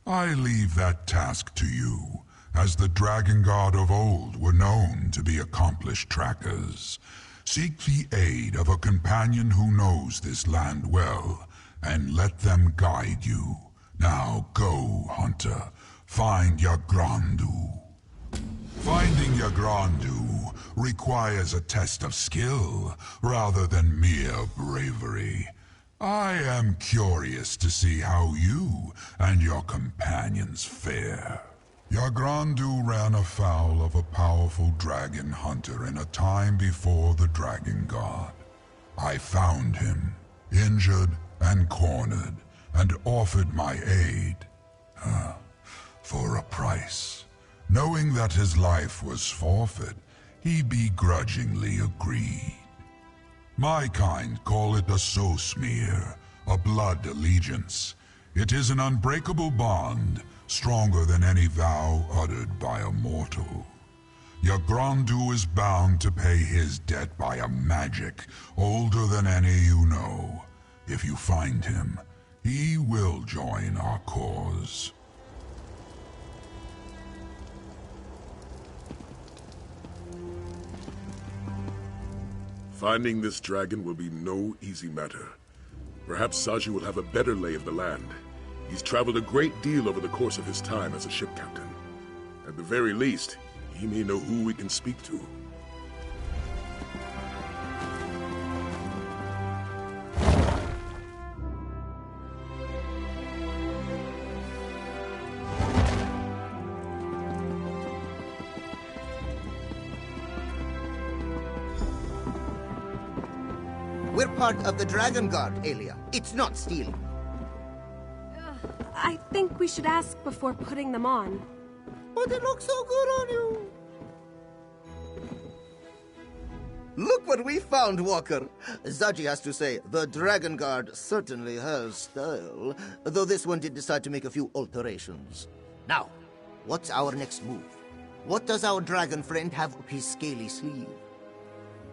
I leave that task to you, as the Dragon God of old were known to be accomplished trackers. Seek the aid of a companion who knows this land well, and let them guide you. Now go, hunter. Find Yagrandu. Finding Yagrandu requires a test of skill rather than mere bravery. I am curious to see how you and your companions fare. Yagrandu ran afoul of a powerful dragon hunter in a time before the Dragon God. I found him, injured and cornered, and offered my aid. For a price. Knowing that his life was forfeit, he begrudgingly agreed. My kind call it a soul smear, a blood allegiance. It is an unbreakable bond, stronger than any vow uttered by a mortal. Yagrandu is bound to pay his debt by a magic older than any you know. If you find him, he will join our cause. Finding this dragon will be no easy matter. Perhaps Saji will have a better lay of the land. He's traveled a great deal over the course of his time as a ship captain. At the very least, he may know who we can speak to. We're part of the Dragon Guard, Aelia. It's not stealing. I think we should ask before putting them on. But they look so good on you. Look what we found, Walker. Zaji has to say, the Dragon Guard certainly has style, though this one did decide to make a few alterations. Now, what's our next move? What does our dragon friend have up his scaly sleeve?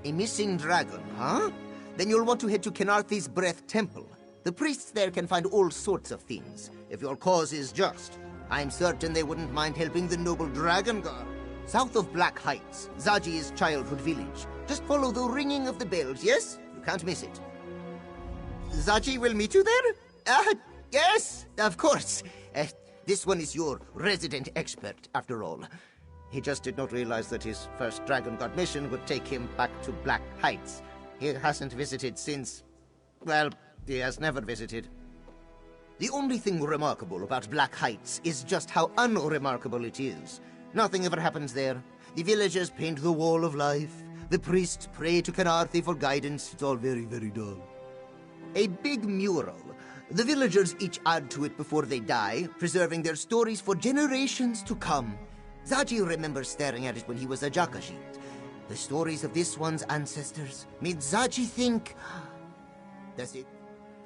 A missing dragon, huh? Then you'll want to head to Kenarthi's Breath Temple. The priests there can find all sorts of things, if your cause is just. I'm certain they wouldn't mind helping the noble Dragon Guard. South of Black Heights, Zaji's childhood village. Just follow the ringing of the bells, yes? You can't miss it. Zaji will meet you there? Yes, of course. This one is your resident expert, after all. He just did not realize that his first Dragon Guard mission would take him back to Black Heights. He hasn't visited since... well, he has never visited. The only thing remarkable about Black Heights is just how unremarkable it is. Nothing ever happens there. The villagers paint the wall of life. The priests pray to Kenarthi for guidance. It's all very, very dull. A big mural. The villagers each add to it before they die, preserving their stories for generations to come. Zaji remembers staring at it when he was a Jakashit. The stories of this one's ancestors made Zaji think... That's it.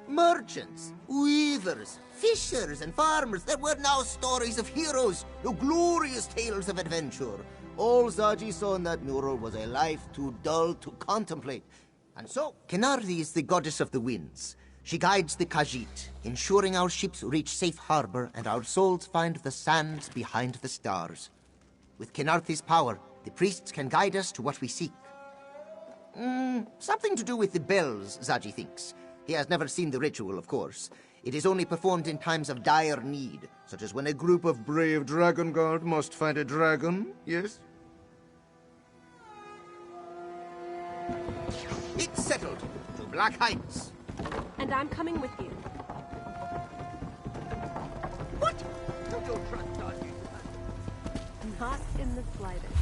Merchants, weavers, fishers, and farmers. There were now stories of heroes, no glorious tales of adventure. All Zaji saw in that mural was a life too dull to contemplate. And so, Kenarthi is the goddess of the winds. She guides the Khajiit, ensuring our ships reach safe harbor and our souls find the sands behind the stars. With Kenarthi's power, the priests can guide us to what we seek. Something to do with the bells, Zaji thinks. He has never seen the ritual, of course. It is only performed in times of dire need, such as when a group of brave Dragon Guard must find a dragon, yes? It's settled. To Black Heights. And I'm coming with you. What? You don't trust Zaji. Not in the slightest.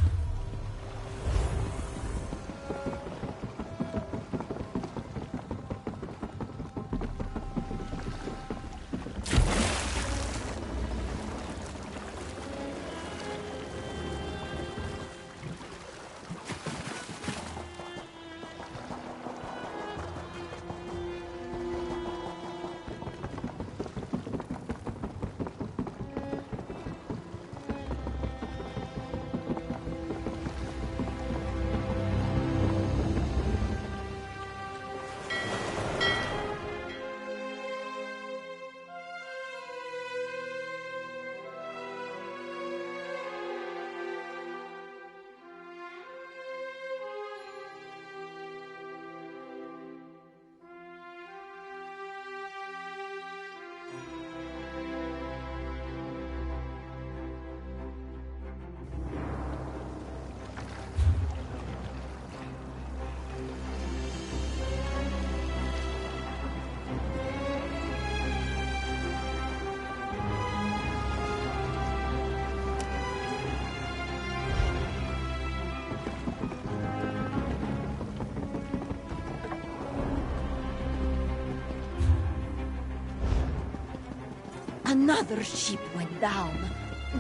Another ship went down.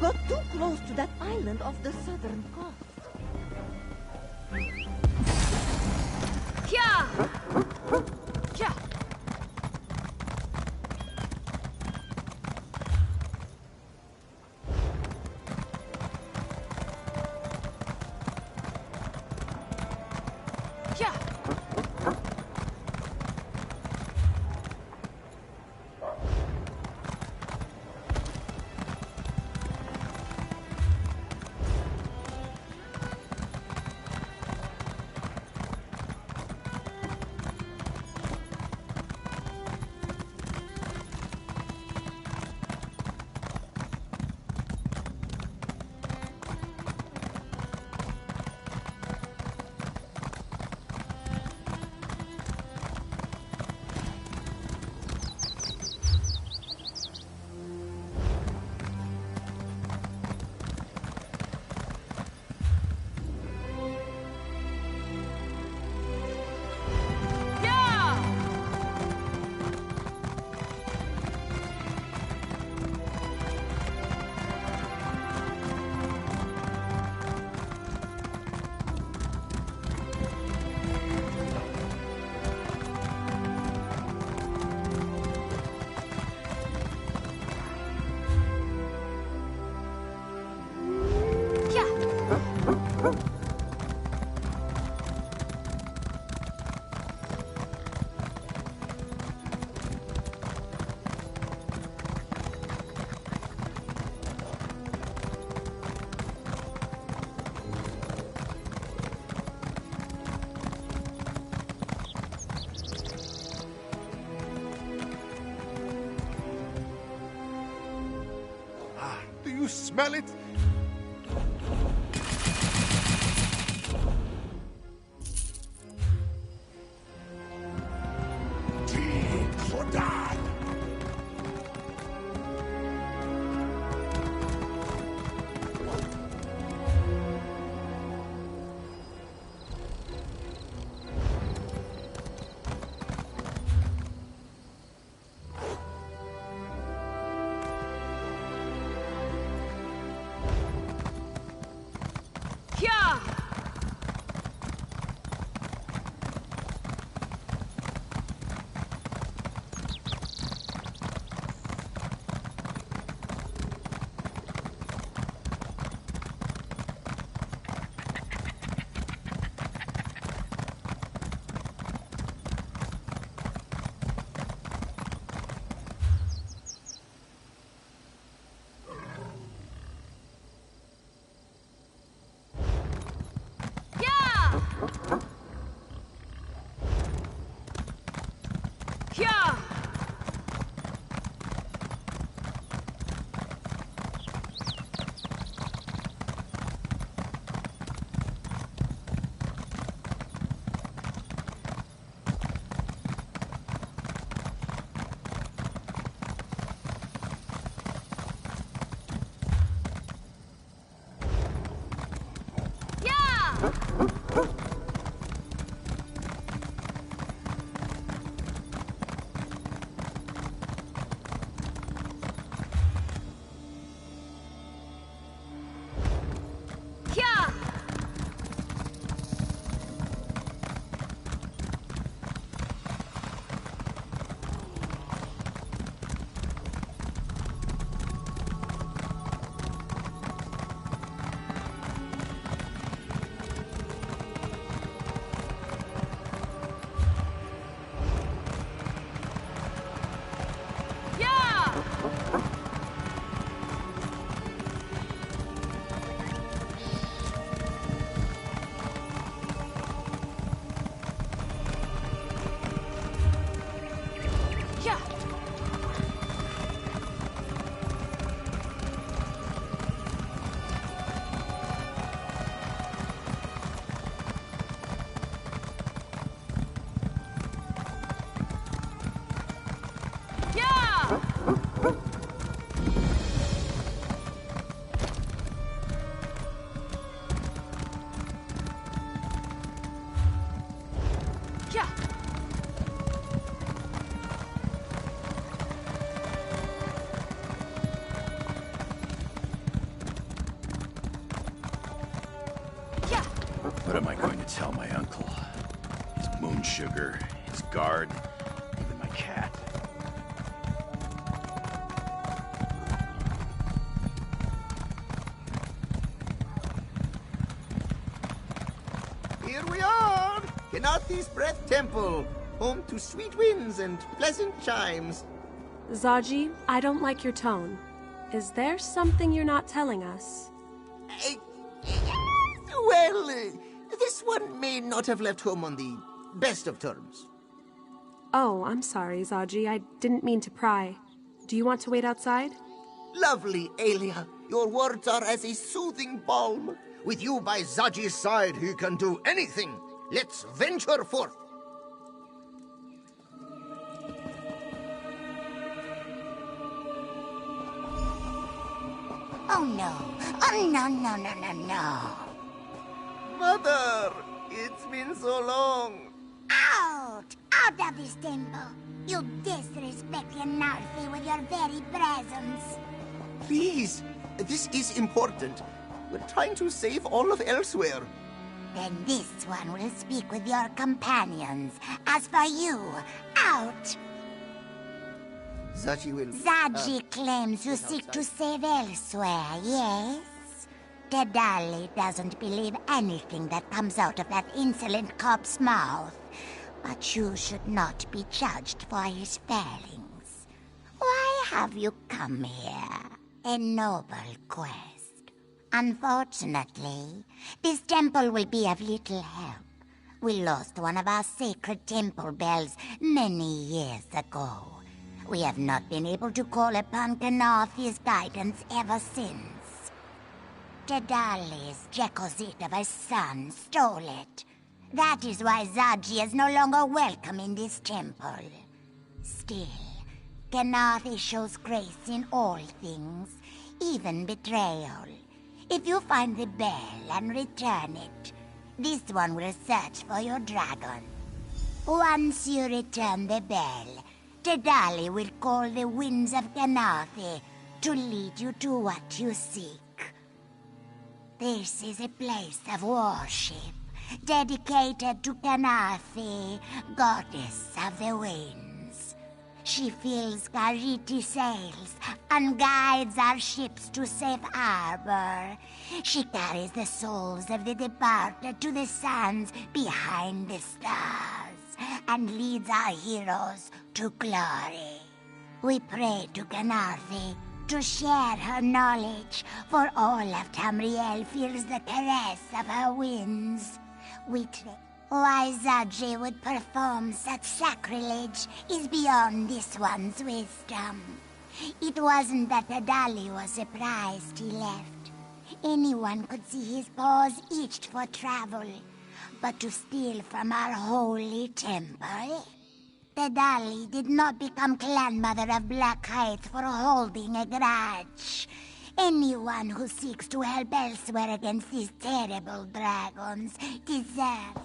Got too close to that island off the southern coast. Kya! Kya! smell it? What am I going to tell my uncle? His moon sugar, his guard, even my cat. Here we are! Kenathi's Breath Temple, home to sweet winds and pleasant chimes. Zaji, I don't like your tone. Is there something you're not telling us? Well, this one may not have left home on the best of terms. Oh, I'm sorry, Zaji. I didn't mean to pry. Do you want to wait outside? Lovely, Aelia. Your words are as a soothing balm. With you by Zaji's side, he can do anything. Let's venture forth. Oh no. Oh no, no, no, no, no. Mother, it's been so long. Out! Out of this temple! You disrespect Yanarthi with your very presence. Please, this is important. We're trying to save all of Elsewhere. Then this one will speak with your companions. As for you, out! Zaji will... Zaji claims you seek to save Elsewhere, yes? Dedali doesn't believe anything that comes out of that insolent cop's mouth. But you should not be judged for his failings. Why have you come here? A noble quest. Unfortunately, this temple will be of little help. We lost one of our sacred temple bells many years ago. We have not been able to call upon Kenathi's guidance ever since. Dedali's Jekozit of a son stole it. That is why Zaji is no longer welcome in this temple. Still, Ganathi shows grace in all things, even betrayal. If you find the bell and return it, this one will search for your dragon. Once you return the bell, Dedali will call the winds of Ganathi to lead you to what you seek. This is a place of worship, dedicated to Ganathi, goddess of the winds. She fills Gariti sails and guides our ships to safe harbor. She carries the souls of the departed to the sands behind the stars and leads our heroes to glory. We pray to Ganathi to share her knowledge, for all of Tamriel feels the caress of her winds. Why Zaji would perform such sacrilege is beyond this one's wisdom. It wasn't that Dedali was surprised he left. Anyone could see his paws itched for travel, but to steal from our holy temple? Dedali did not become clan mother of Black Heights for holding a grudge. Anyone who seeks to help elsewhere against these terrible dragons deserves.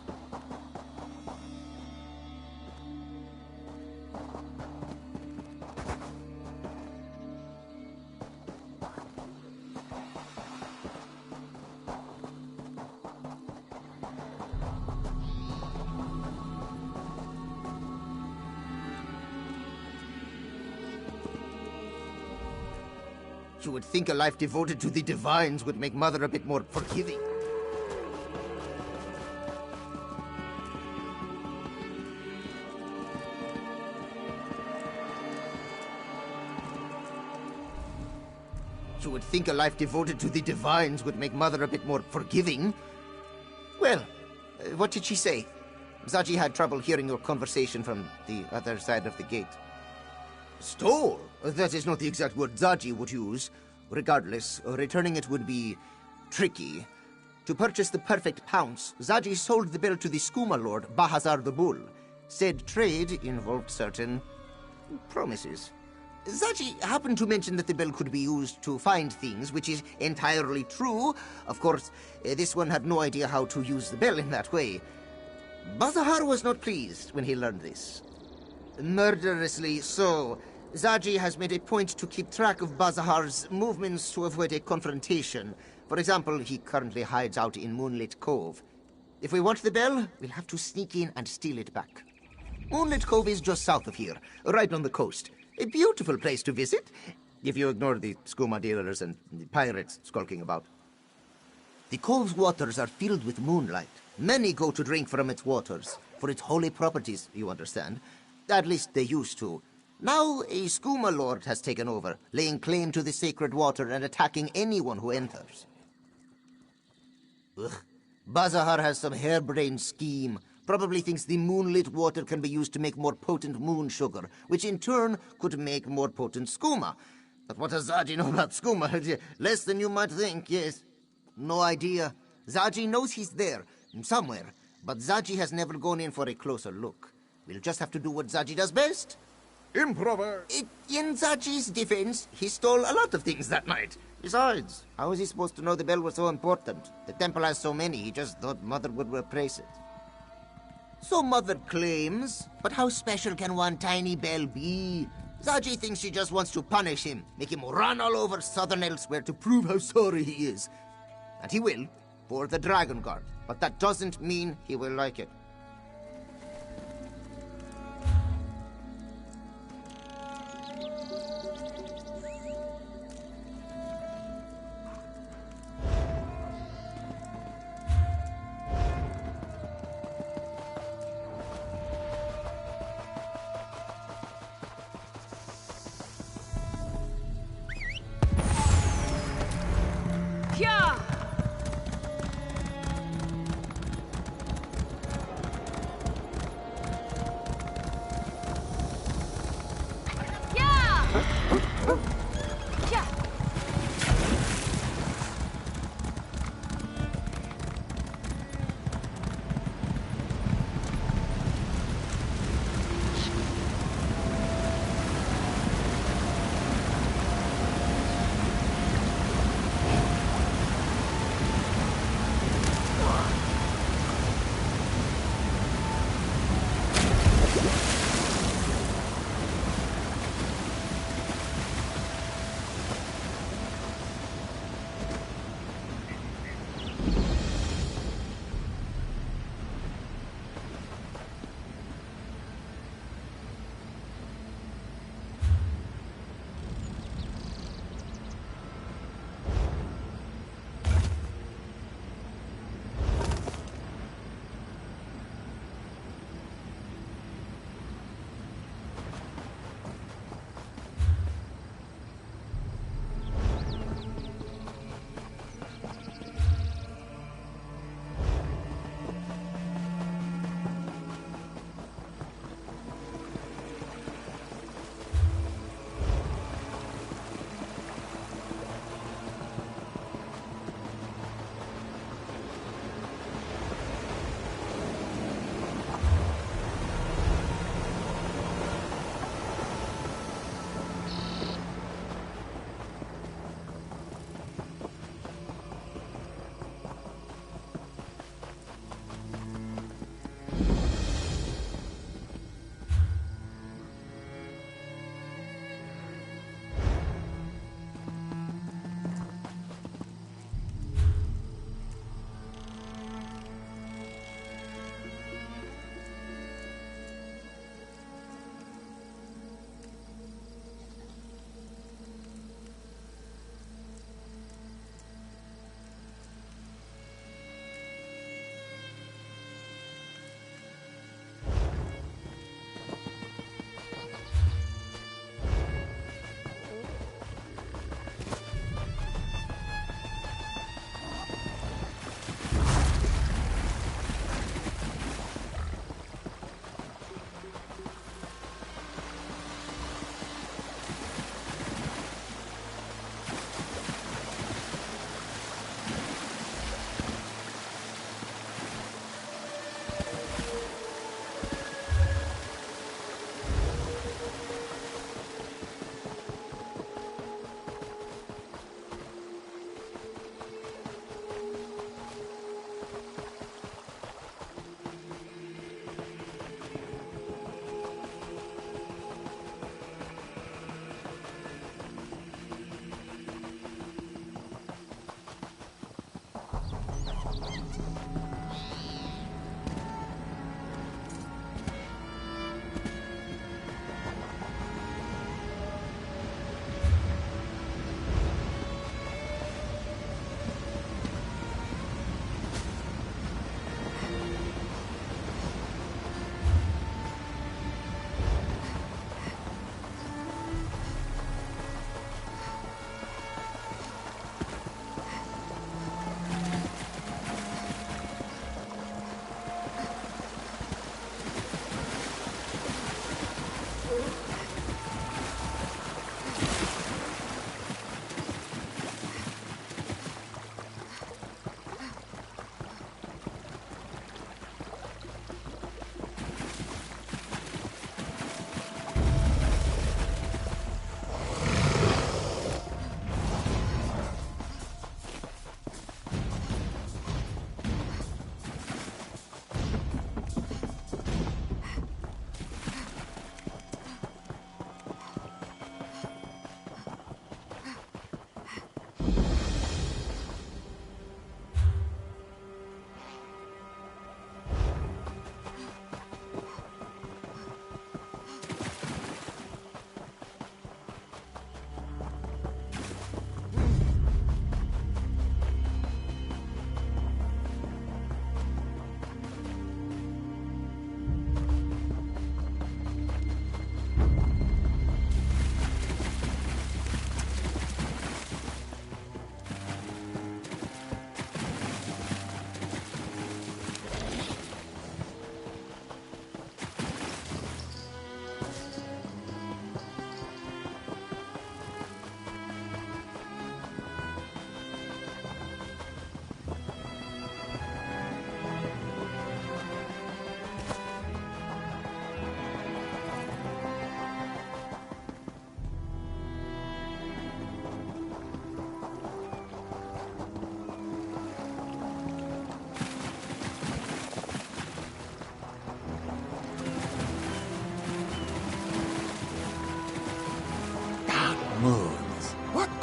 You would think a life devoted to the divines would make Mother a bit more forgiving. You would think a life devoted to the divines would make Mother a bit more forgiving. Well, what did she say? Zaji had trouble hearing your conversation from the other side of the gate. Stole? That is not the exact word Zaji would use. Regardless, returning it would be tricky. To purchase the perfect pounce, Zaji sold the bill to the Skooma Lord, Bahazar the Bull. Said trade involved certain promises. Zaji happened to mention that the bill could be used to find things, which is entirely true. Of course, this one had no idea how to use the bill in that way. Bahazar was not pleased when he learned this. Murderously so. Zaji has made a point to keep track of Bahazar's movements to avoid a confrontation. For example, he currently hides out in Moonlit Cove. If we want the bell, we'll have to sneak in and steal it back. Moonlit Cove is just south of here, right on the coast. A beautiful place to visit, if you ignore the skooma dealers and the pirates skulking about. The cove's waters are filled with moonlight. Many go to drink from its waters, for its holy properties, you understand. At least they used to. Now a skooma lord has taken over, laying claim to the sacred water and attacking anyone who enters. Ugh. Bahazar has some harebrained scheme. Probably thinks the moonlit water can be used to make more potent moon sugar, which in turn could make more potent skooma. But what does Zaji know about skooma? Less than you might think, yes. No idea. Zaji knows he's there, somewhere, but Zaji has never gone in for a closer look. We'll just have to do what Zaji does best. Improver! In Zaji's defense, he stole a lot of things that night. Besides, how is he supposed to know the bell was so important? The temple has so many, he just thought Mother would replace it. So Mother claims, but how special can one tiny bell be? Zaji thinks she just wants to punish him, make him run all over southern Elsewhere to prove how sorry he is. And he will, for the Dragon Guard, but that doesn't mean he will like it.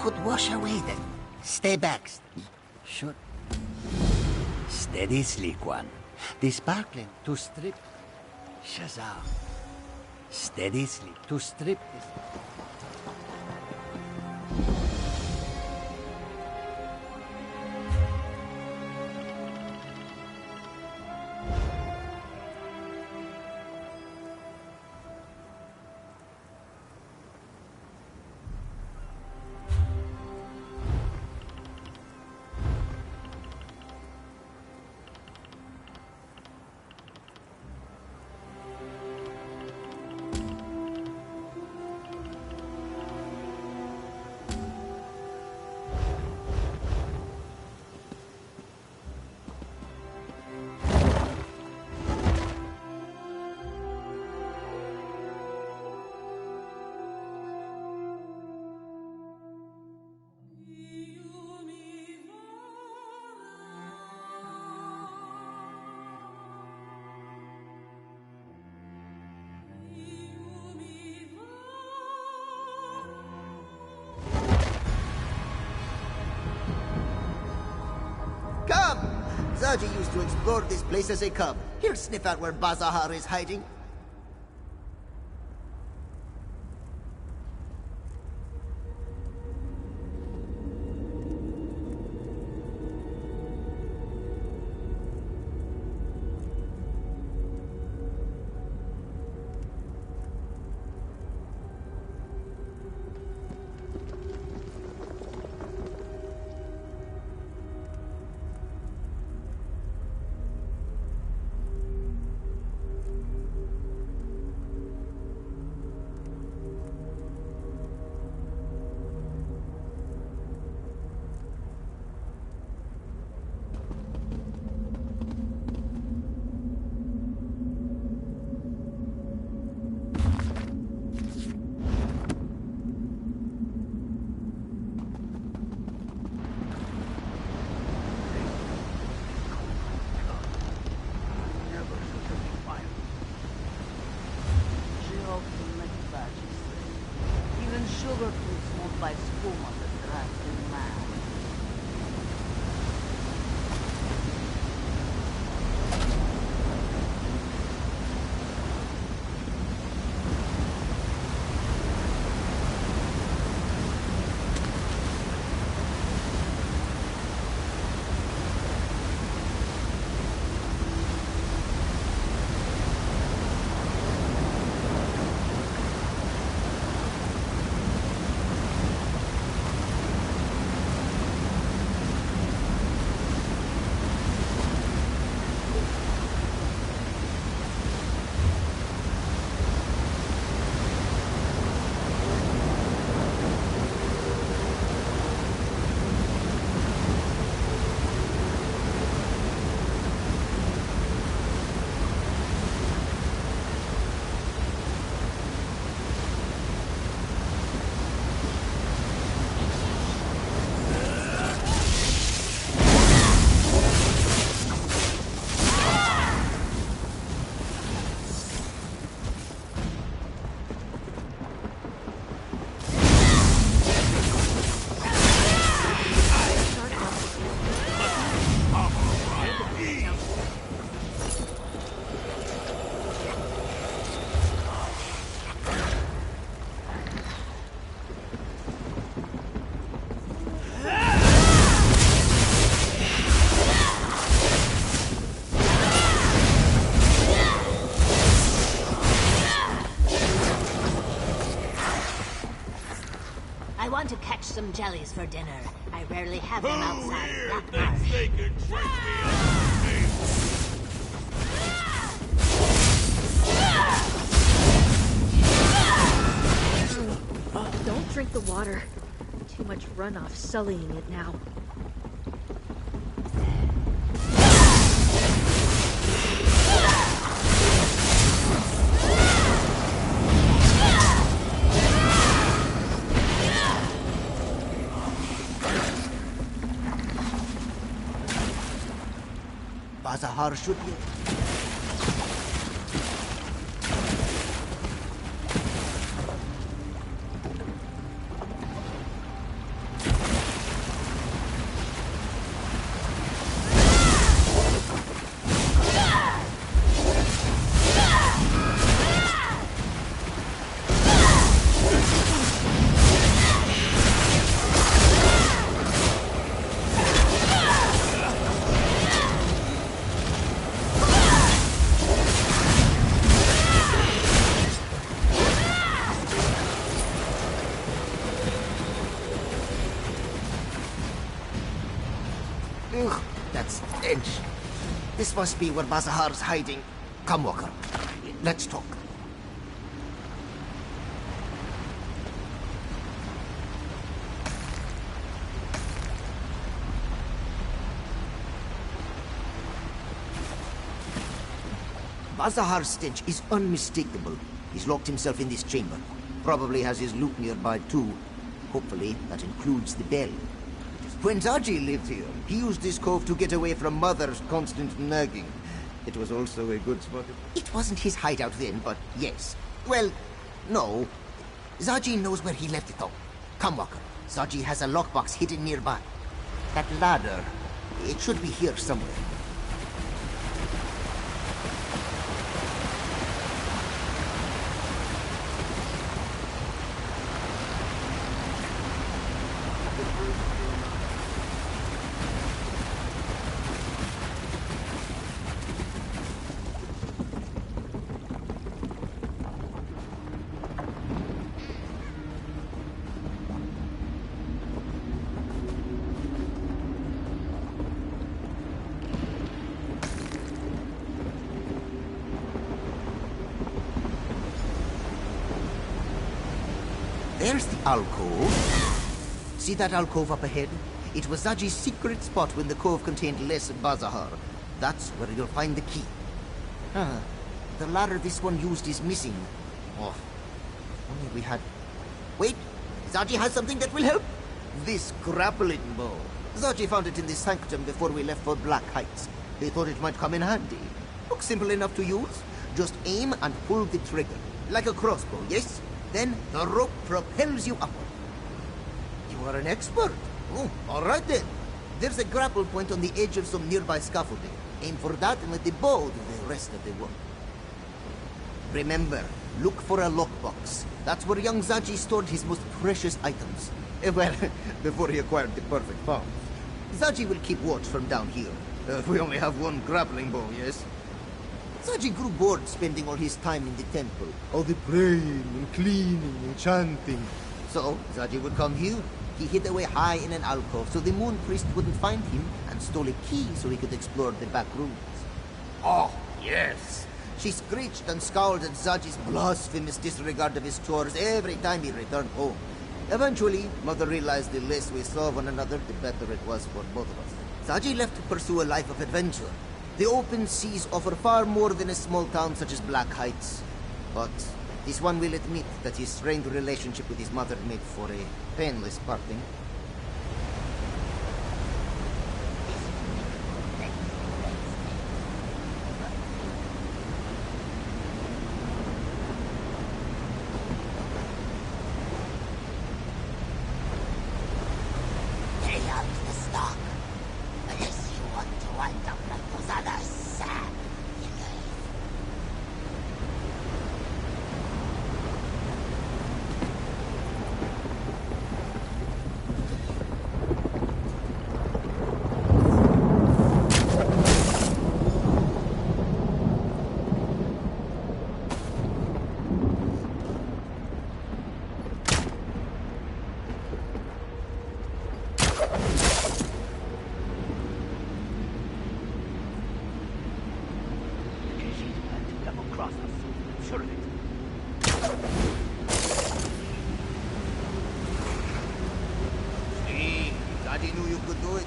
could wash away the... Stay back. Should... Steady, sleek one. The sparkling to strip... Shazam. Steady, sleek to strip this... Zaji used to explore this place as a cub. He'll sniff out where Bazahar is hiding. Even sugar fruits smoked by Skooma that drives them mad. I want to catch some jellies for dinner. I rarely have them outside of that marsh. They could trick Don't drink the water. Too much runoff sullying it now. Bazahar should be... This must be where Bazahar's hiding. Come, Walker. Let's talk. Bazahar's stench is unmistakable. He's locked himself in this chamber. Probably has his loot nearby too. Hopefully that includes the bell. When Zaji lived here, he used this cove to get away from Mother's constant nagging. It was also a good spot. It wasn't his hideout then, but yes. Well, no. Zaji knows where he left it though. Come, Walker. Zaji has a lockbox hidden nearby. That ladder, it should be here somewhere. There's the alcove. See that alcove up ahead? It was Zaji's secret spot when the cove contained less Bazahar. That's where you'll find the key. The ladder this one used is missing. Oh, only we had... Wait! Zaji has something that will help! This grappling bow. Zaji found it in the sanctum before we left for Black Heights. He thought it might come in handy. Looks simple enough to use. Just aim and pull the trigger. Like a crossbow, yes? Then the rope propels you upward. You are an expert. Oh, all right then. There's a grapple point on the edge of some nearby scaffolding. Aim for that and let the bow do the rest of the work. Remember, look for a lockbox. That's where young Zaji stored his most precious items. Well, before he acquired the perfect palm. Zaji will keep watch from down here. We only have one grappling bow, yes? Zaji grew bored spending all his time in the temple. All the praying and cleaning and chanting. So, Zaji would come here. He hid away high in an alcove so the moon priest wouldn't find him, and stole a key so he could explore the back rooms. Oh, yes! She screeched and scowled at Zaji's blasphemous disregard of his chores every time he returned home. Eventually, Mother realized the less we saw one another, the better it was for both of us. Zaji left to pursue a life of adventure. The open seas offer far more than a small town such as Black Heights. But this one will admit that his strained relationship with his mother made for a painless parting. Lay out the stock. Unless you want to wind up like those others. Zaji knew you could do it.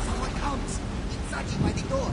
Someone comes! It's Zaji by the door!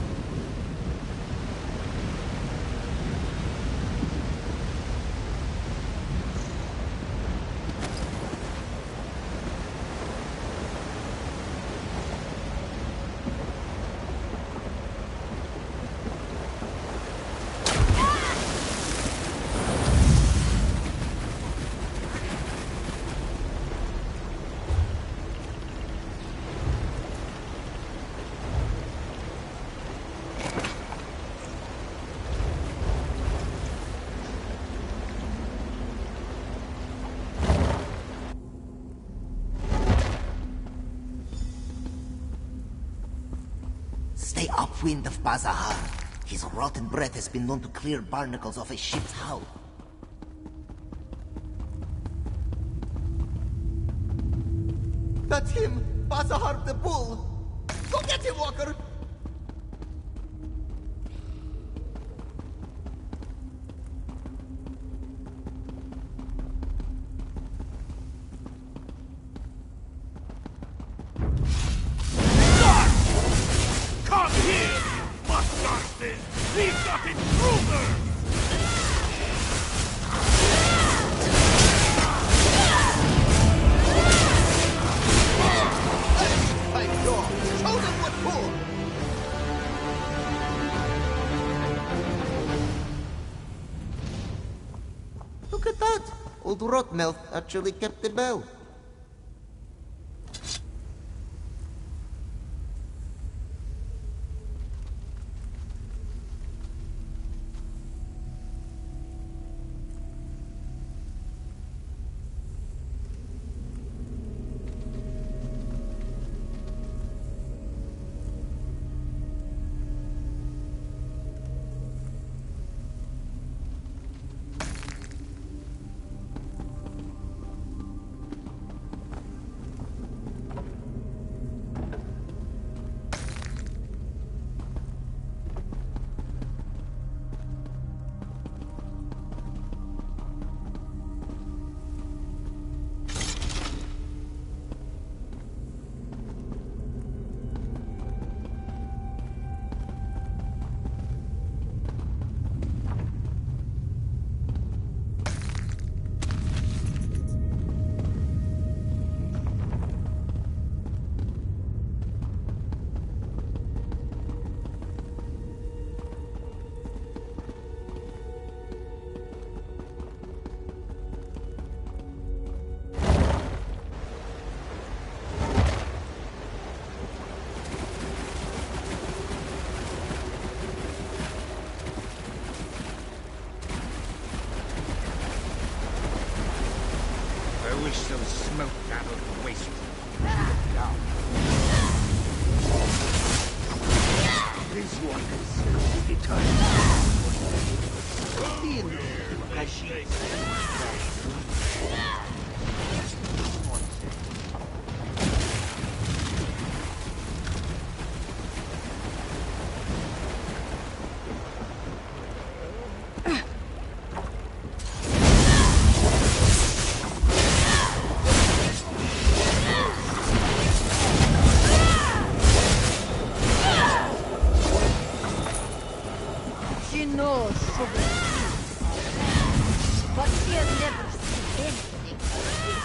Stay upwind of Bazahar. His rotten breath has been known to clear barnacles off a ship's hull. That's him! Basahar the bull! Go get him, Walker! Come here, mustard! We've got intruders! Show them what for! Look at that! Old Rotmouth actually kept the bell. wish some smoke out of the waste. This one is eternal. She knows sugar, but she has never seen anything like this.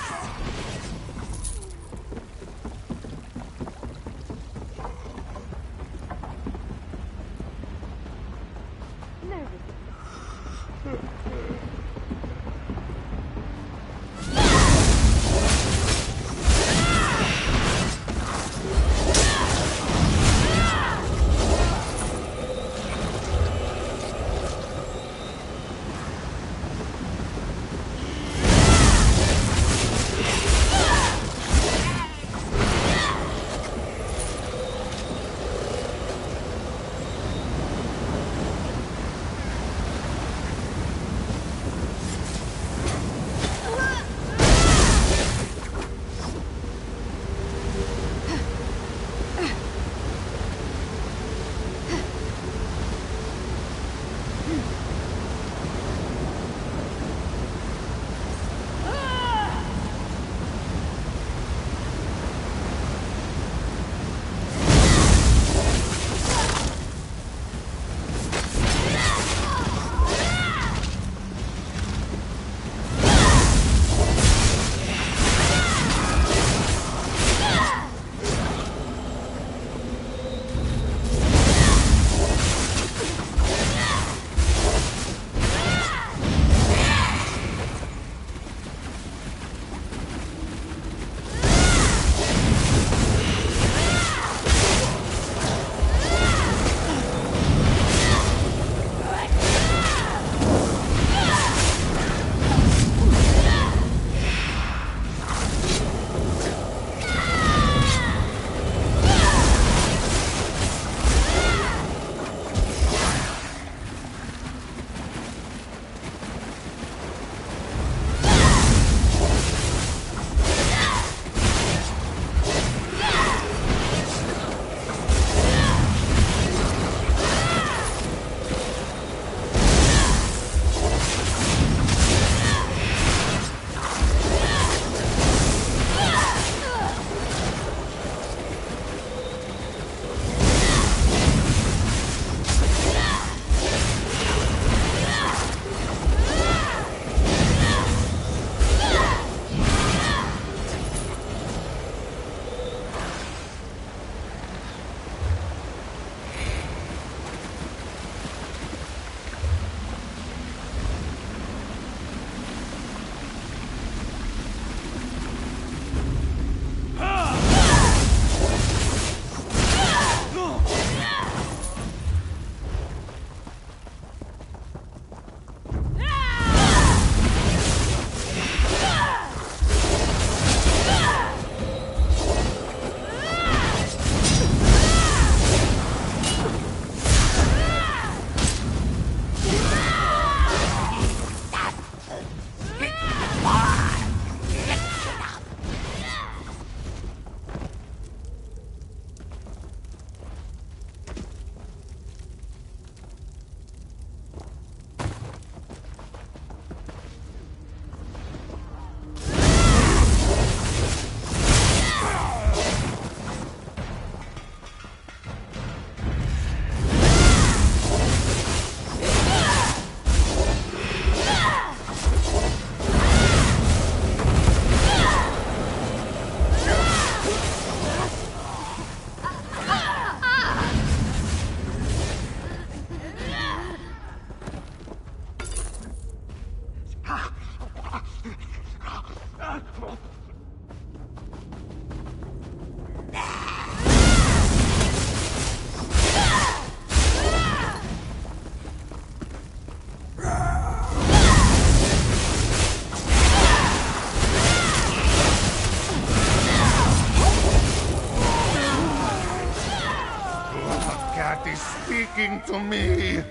speaking to me.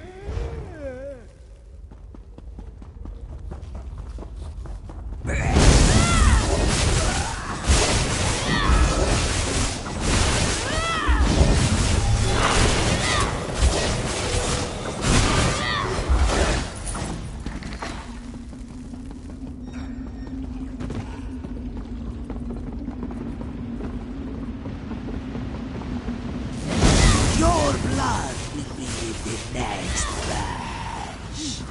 Your blood will be the next batch.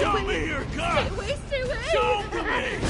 Show me your gun! Stay away, stay away! Show them to me!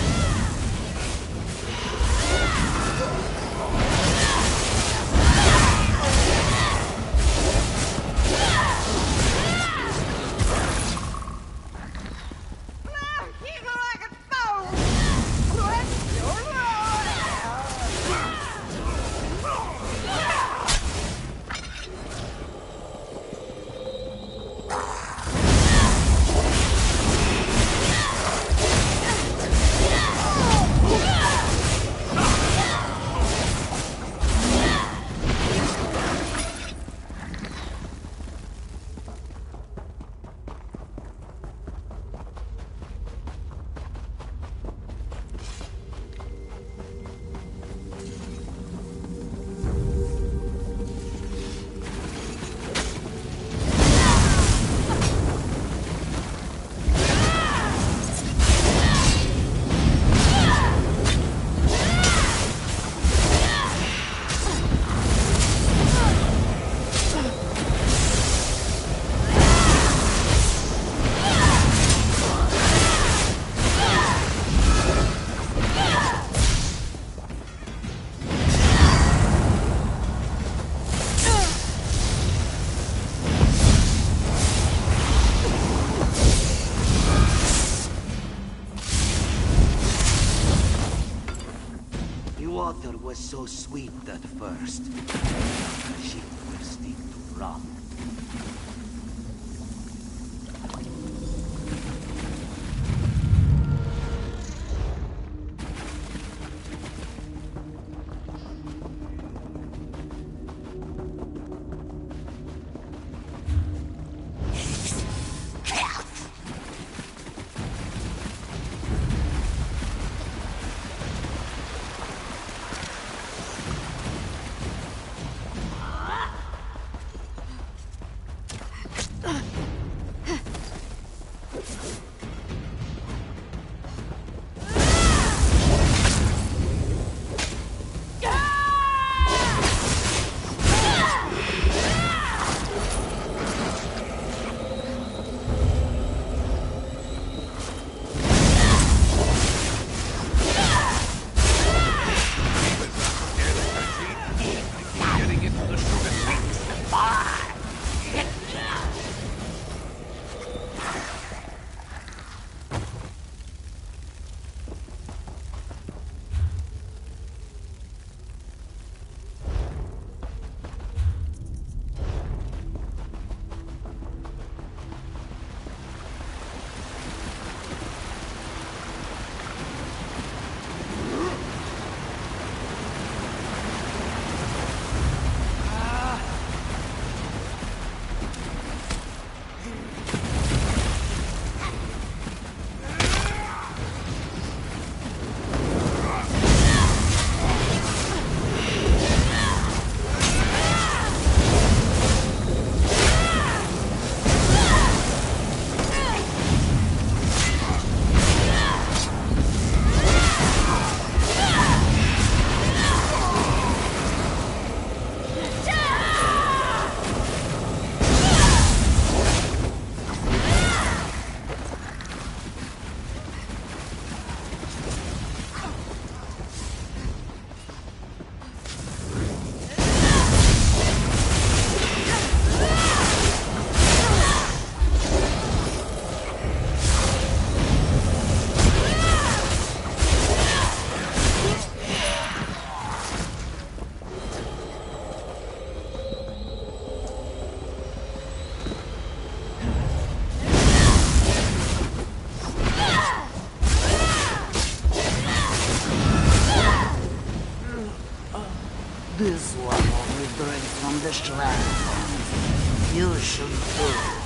Water was so sweet at first. The ship will stick to rock. the shrine. You should too.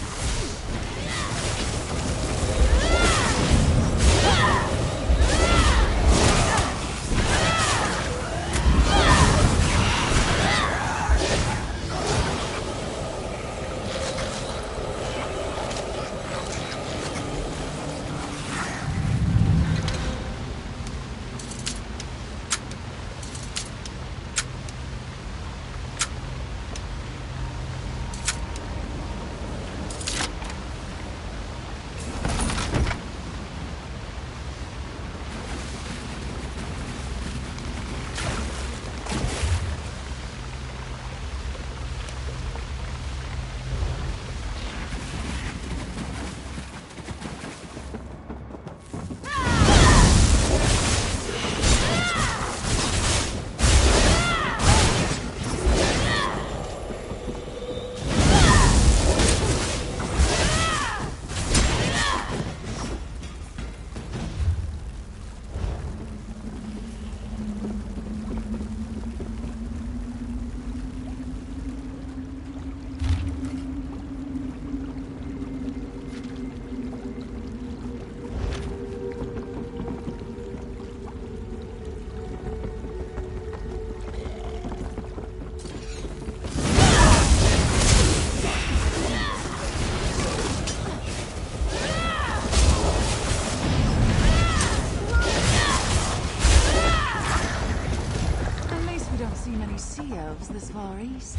This far east.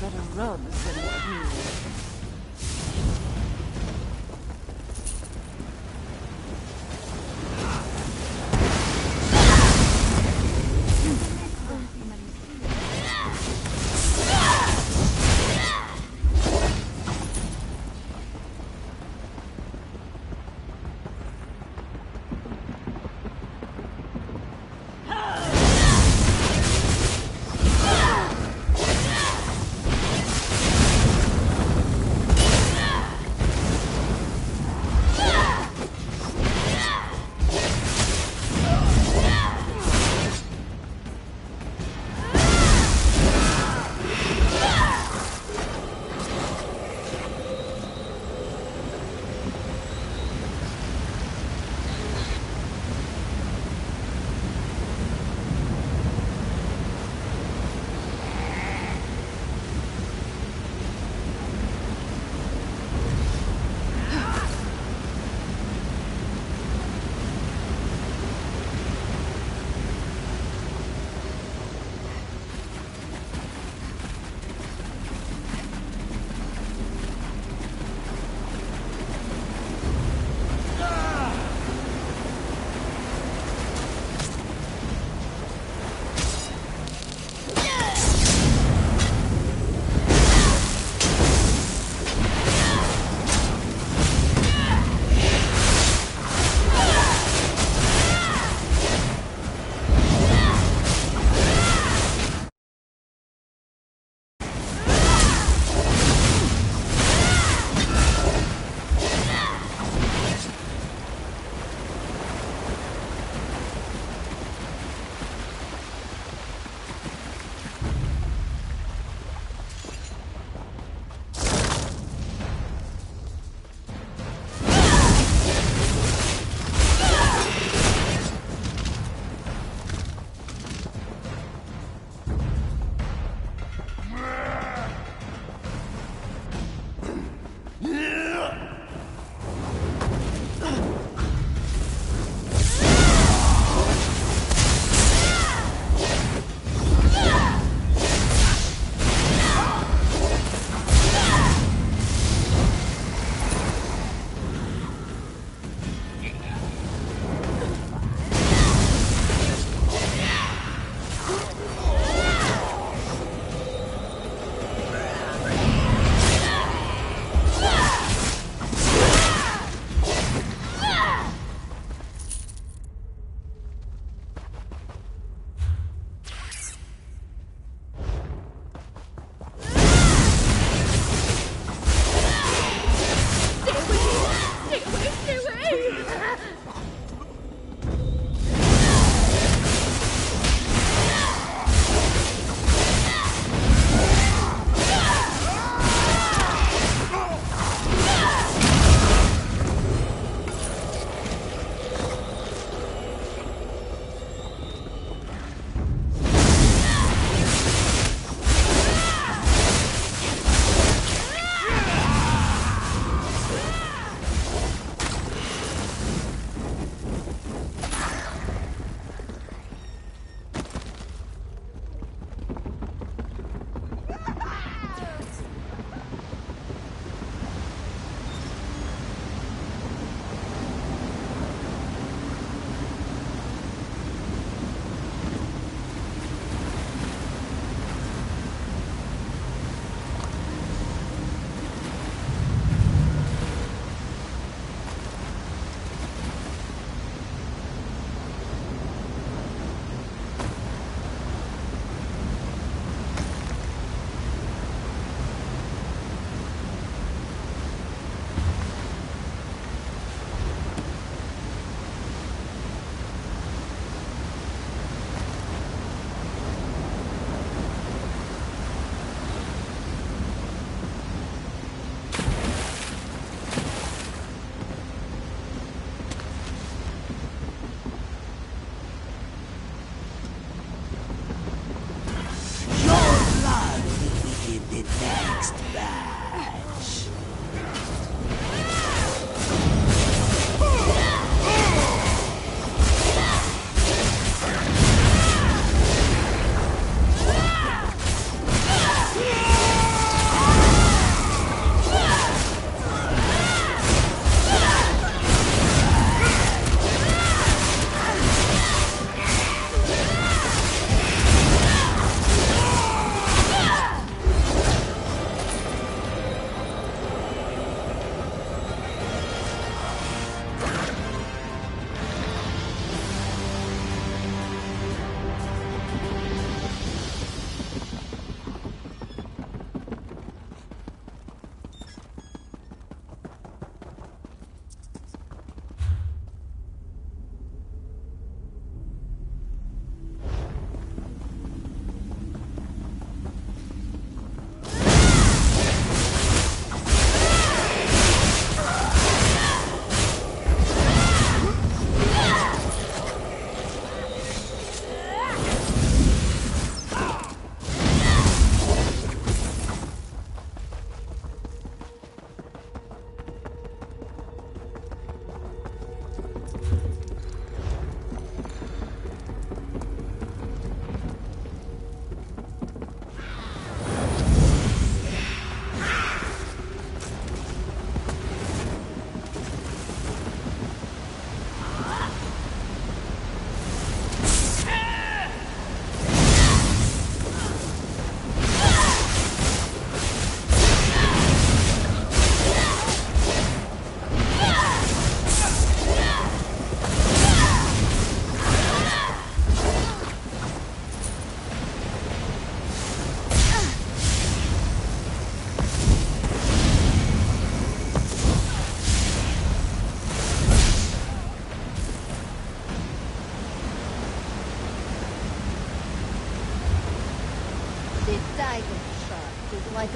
Better run than what you.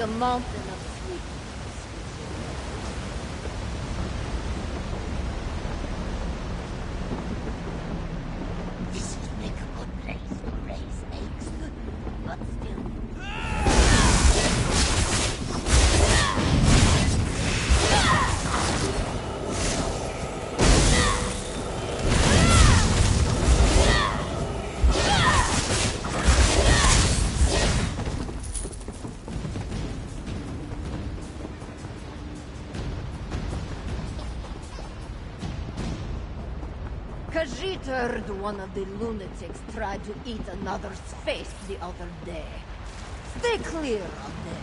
a mountain of sweetness. This would make a good place to raise eggs, but still. Khajiit heard one of the lunatics tried to eat another's face the other day. Stay clear of them.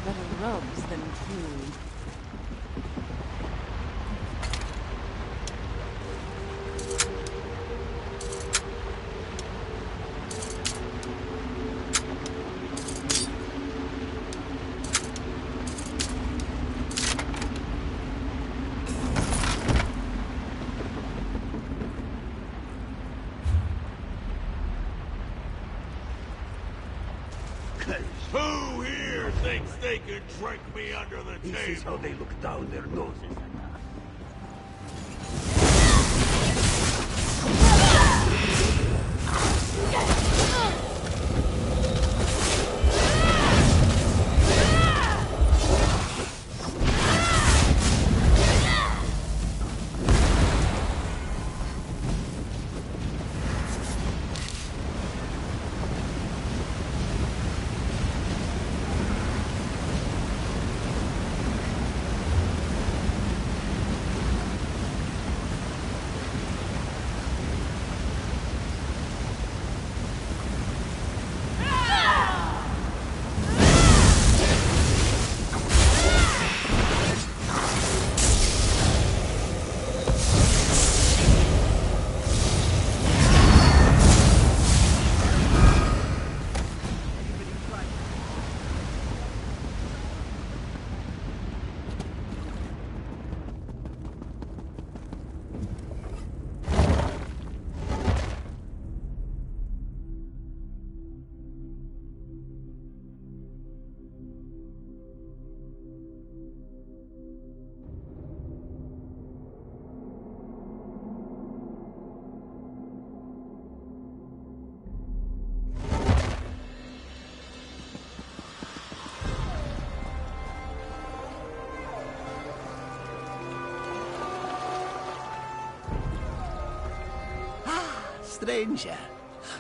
Better robes than food. Who here thinks they can drink me under the table? This is how they look down their noses. Stranger,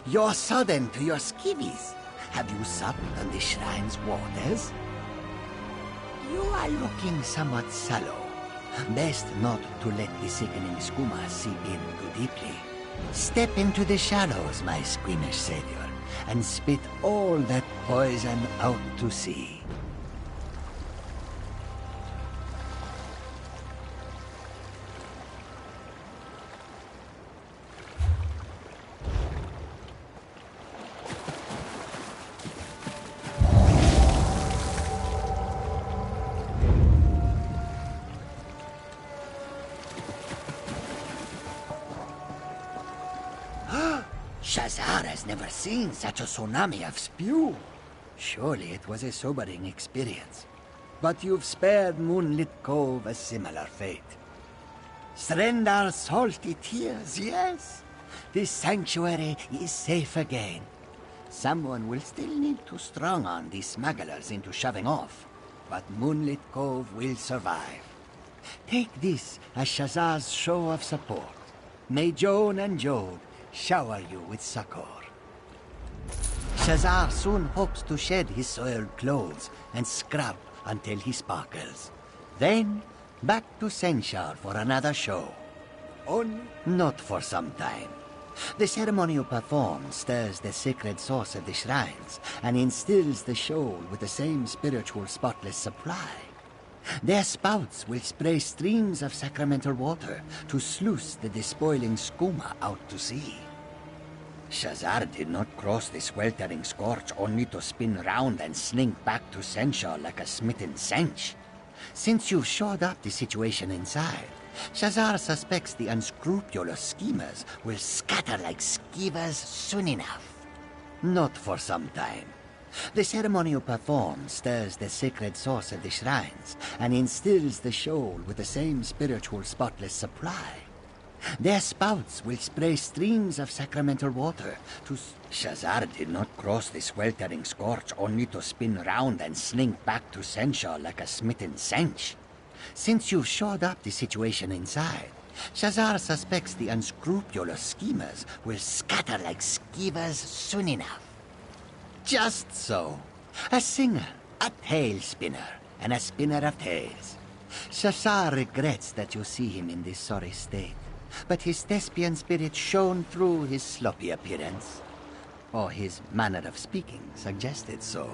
you're sudden to your skivvies. Have you supped on the shrine's waters? You are looking somewhat sallow. Best not to let the sickening skooma seep in too deeply. Step into the shallows, my squeamish savior, and spit all that poison out to sea. Shazar has never seen such a tsunami of spew. Surely it was a sobering experience. But you've spared Moonlit Cove a similar fate. Srendar's salty tears, yes. This sanctuary is safe again. Someone will still need to strong on these smugglers into shoving off, but Moonlit Cove will survive. Take this as Shazar's show of support. May Joan and Jode shower you with succor. Shazar soon hopes to shed his soiled clothes and scrub until he sparkles. Then, back to Senshar for another show. Only not for some time. The ceremony you perform stirs the sacred source of the shrines and instills the show with the same spiritual spotless supply. Their spouts will spray streams of sacramental water to sluice the despoiling skooma out to sea. Shazar did not cross the sweltering scorch only to spin round and slink back to Senshaw like a smitten sench. Since you've shored up the situation inside, Shazar suspects the unscrupulous schemers will scatter like skeevers soon enough. Not for some time. The ceremony you perform stirs the sacred source of the shrines and instills the shoal with the same spiritual spotless supply. Their spouts will spray streams of sacramental water to... Shazar did not cross the sweltering scorch only to spin round and slink back to Senshaw like a smitten sench. Since you've shored up the situation inside, Shazar suspects the unscrupulous schemers will scatter like skeevers soon enough. Just so. A singer, a tale spinner, and a spinner of tales. Shazar regrets that you see him in this sorry state, but his thespian spirit shone through his sloppy appearance. Or his manner of speaking suggested so.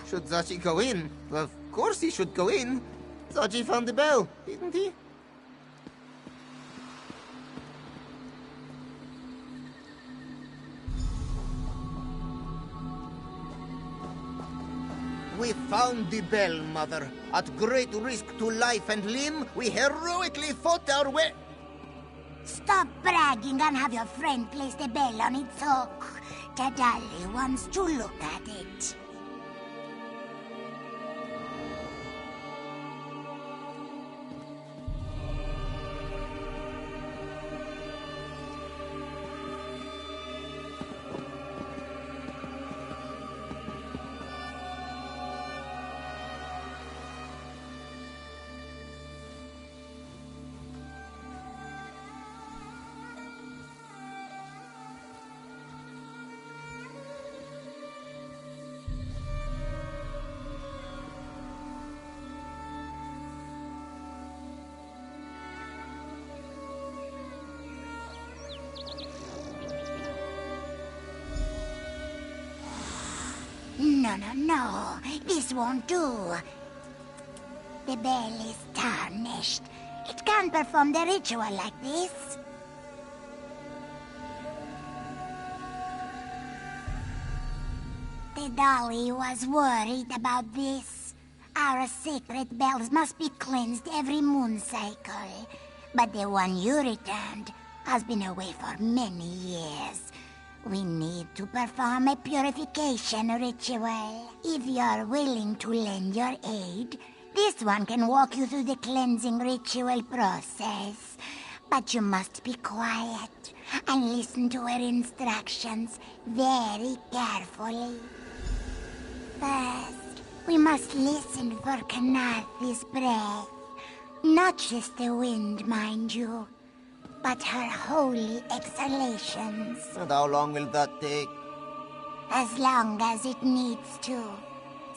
Should Zachi go in? Well, of course he should go in. Zachi found the bell, didn't he? We found the bell, Mother. At great risk to life and limb, we heroically fought our way... Stop bragging and have your friend place the bell on its hook. Tadali wants to look at it. No. This won't do. The bell is tarnished. It can't perform the ritual like this. The dolly was worried about this. Our sacred bells must be cleansed every moon cycle. But the one you returned has been away for many years. We need to perform a purification ritual. If you're willing to lend your aid, this one can walk you through the cleansing ritual process. But you must be quiet and listen to her instructions very carefully. First, we must listen for Kanathi's breath. Not just the wind, mind you, but her holy exhalations. And how long will that take? As long as it needs to.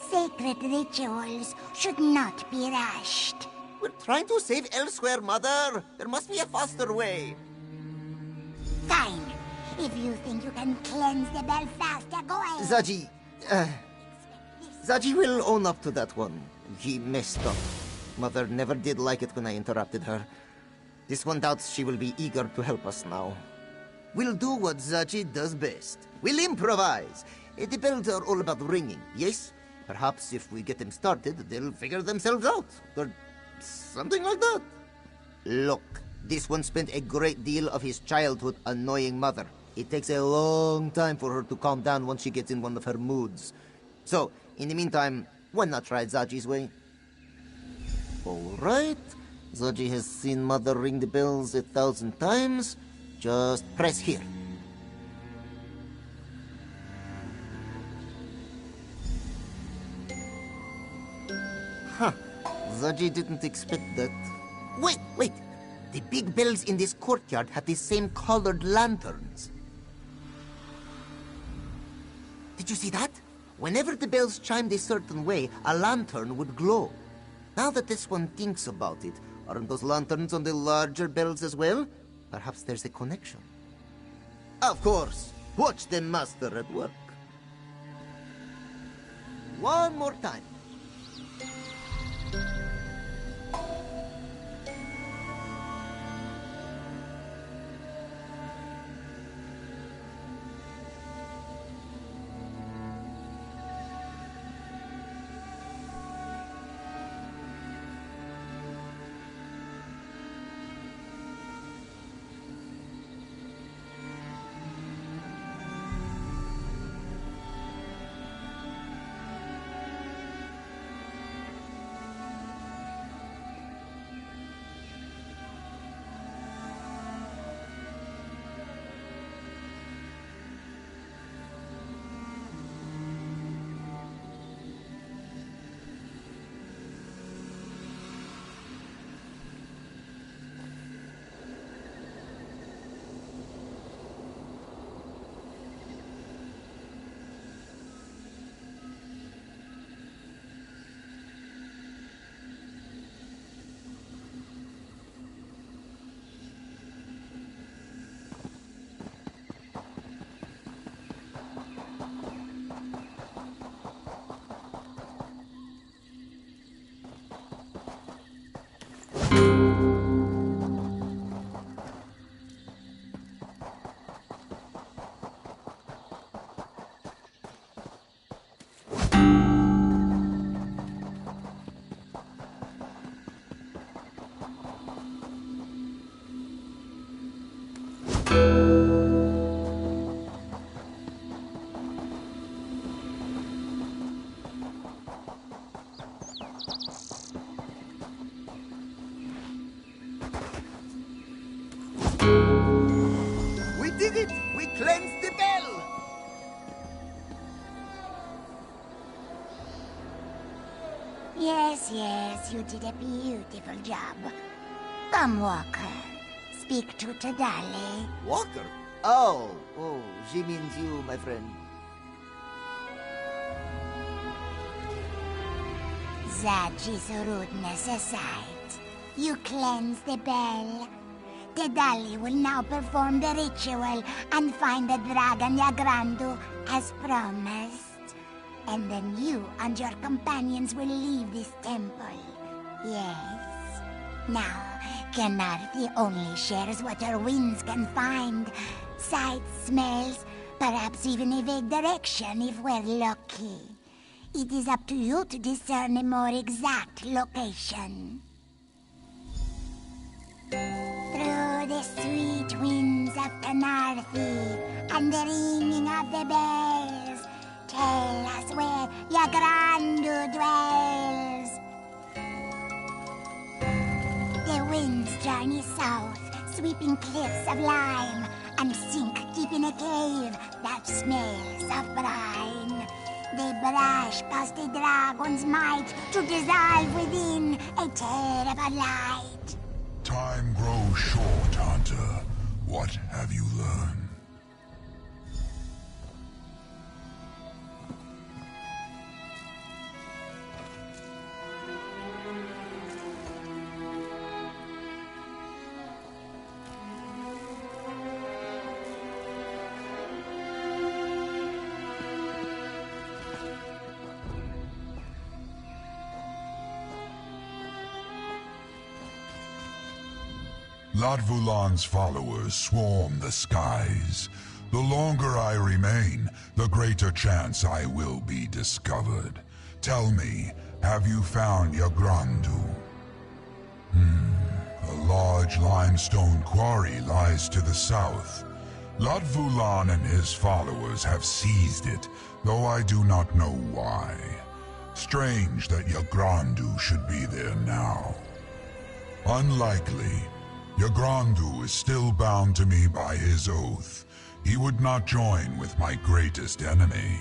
Sacred rituals should not be rushed. We're trying to save Elsewhere, Mother. There must be a faster way. Fine. If you think you can cleanse the bell faster, go ahead. Zaji will own up to that one. He messed up. Mother never did like it when I interrupted her. This one doubts she will be eager to help us now. We'll do what Zaji does best. We'll improvise. The bells are all about ringing, yes? Perhaps if we get them started, they'll figure themselves out. Or something like that. Look, this one spent a great deal of his childhood annoying Mother. It takes a long time for her to calm down once she gets in one of her moods. So, in the meantime, why not try Zaji's way? All right. Zaji has seen Mother ring the bells 1,000 times. Just press here. Huh. Zaji didn't expect that. Wait! The big bells in this courtyard have the same colored lanterns. Did you see that? Whenever the bells chimed a certain way, a lantern would glow. Now that this one thinks about it, aren't those lanterns on the larger bells as well? Perhaps there's a connection. Of course! Watch the master at work. One more time. We did it! We cleansed the bell! Yes, you did a beautiful job. Come, Walker. Speak to Tadali. Walker? Oh, she means you, my friend. Zaji's rudeness aside, you cleanse the bell. Tadali will now perform the ritual and find the dragon Yagrandu as promised. And then you and your companions will leave this temple. Yes. Now, Kenarthi only shares what her winds can find. Sights, smells, perhaps even a vague direction if we're lucky. It is up to you to discern a more exact location. Through the sweet winds of Kenarthi and the ringing of the bells, tell us where Yagrandu dwells. The winds journey south, sweeping cliffs of lime, and sink deep in a cave that smells of brine. They brush past the dragon's might to dissolve within a terrible light. Time grows short, Hunter. What have you learned? Latvulan's followers swarm the skies. The longer I remain, the greater chance I will be discovered. Tell me, have you found Yagrandu? A large limestone quarry lies to the south. Latvulan and his followers have seized it, though I do not know why. Strange that Yagrandu should be there now. Unlikely. Yagrandu is still bound to me by his oath. He would not join with my greatest enemy.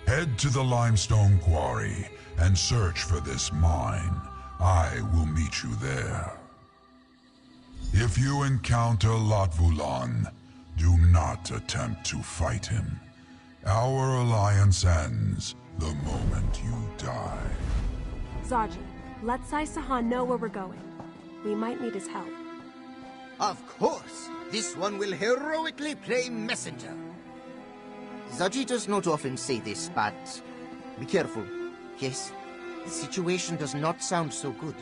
Head to the limestone quarry and search for this mine. I will meet you there. If you encounter Latvulan, do not attempt to fight him. Our alliance ends the moment you die. Zaji, let Sai Sahan know where we're going. We might need his help. Of course! This one will heroically play messenger. Zaji does not often say this, but be careful. Yes, the situation does not sound so good.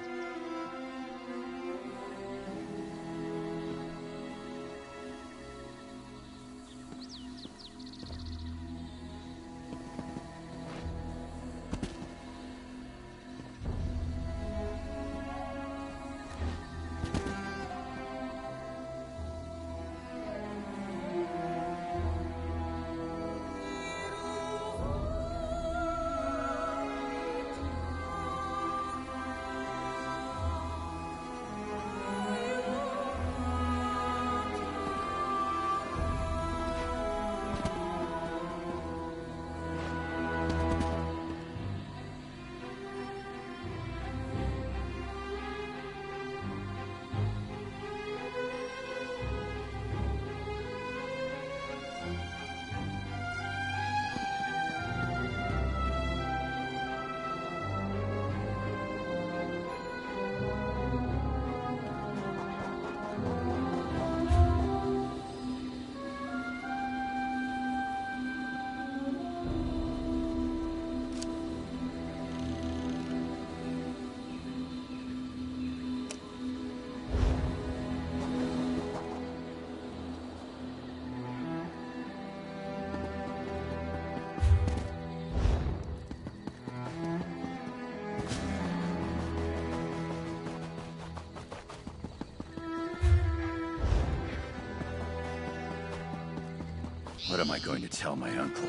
What am I going to tell my uncle?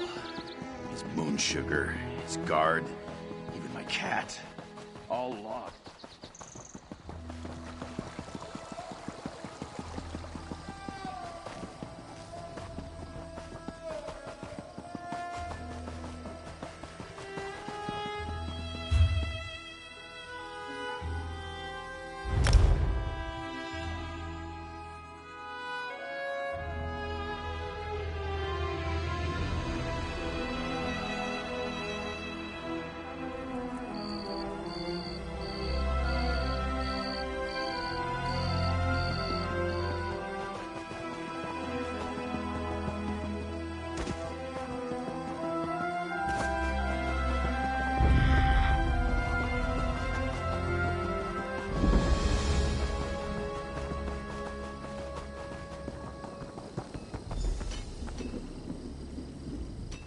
His moon sugar, his guard, even my cat. All lost.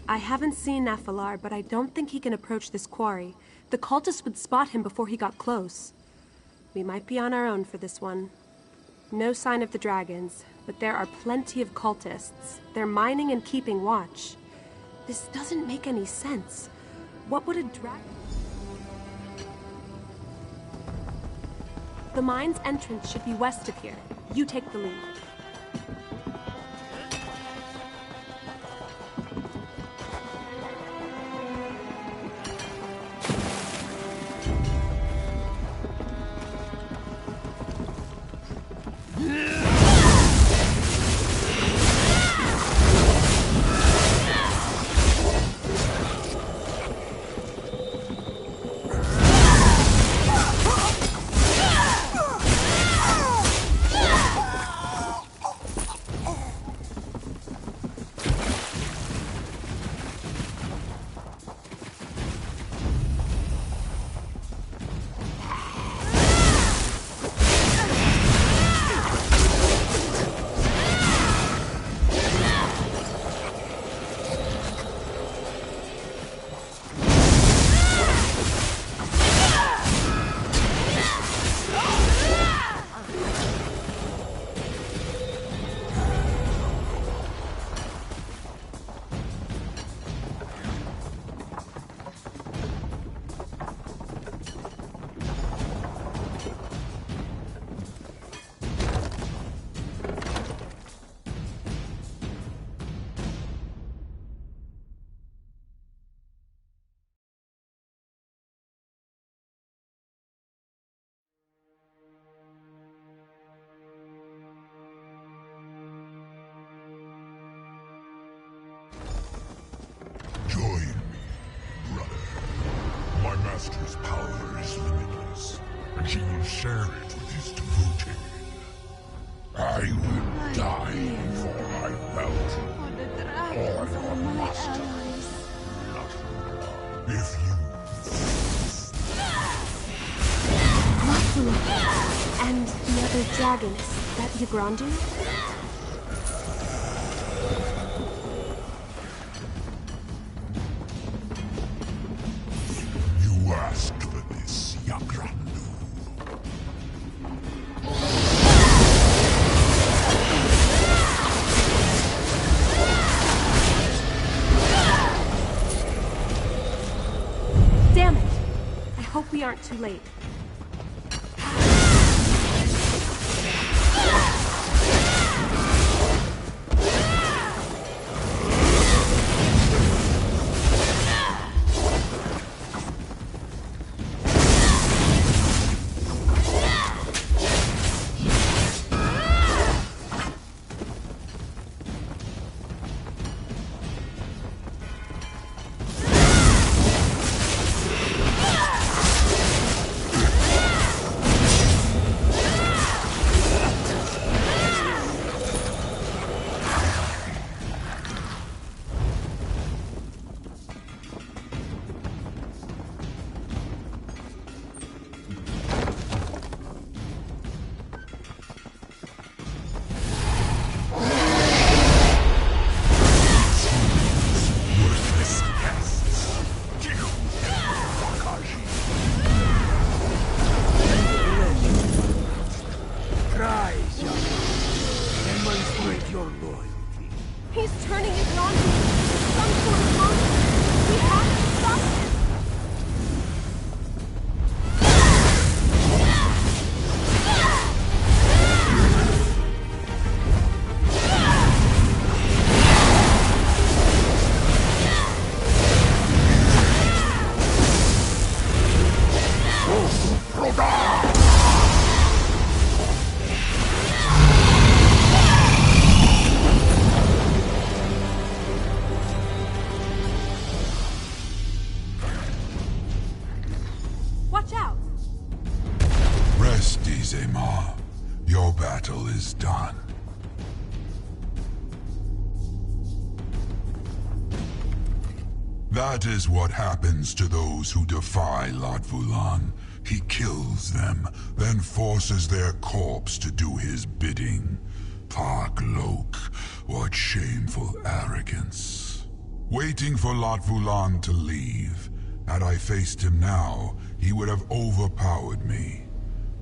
I haven't seen Nafalar, but I don't think he can approach this quarry. The cultists would spot him before he got close. We might be on our own for this one. No sign of the dragons, but there are plenty of cultists. They're mining and keeping watch. This doesn't make any sense. What would a dragon... The mine's entrance should be west of here. You take the lead. master's power is limitless, and he will share it with his devotee. I will die before I melt all your master's blood. If you And the other dragon, is that Yggdrasil? You asked for this, Yggdrasil. Damn it! I hope we aren't too late. He's turning it on to some sort of monster. We have to stop him. Watch out! Rest, Izema. Your battle is done. That is what happens to those who defy Latvulan. He kills them, then forces their corpse to do his bidding. Parklok, what shameful arrogance. Waiting for Latvulan to leave. Had I faced him now, he would have overpowered me.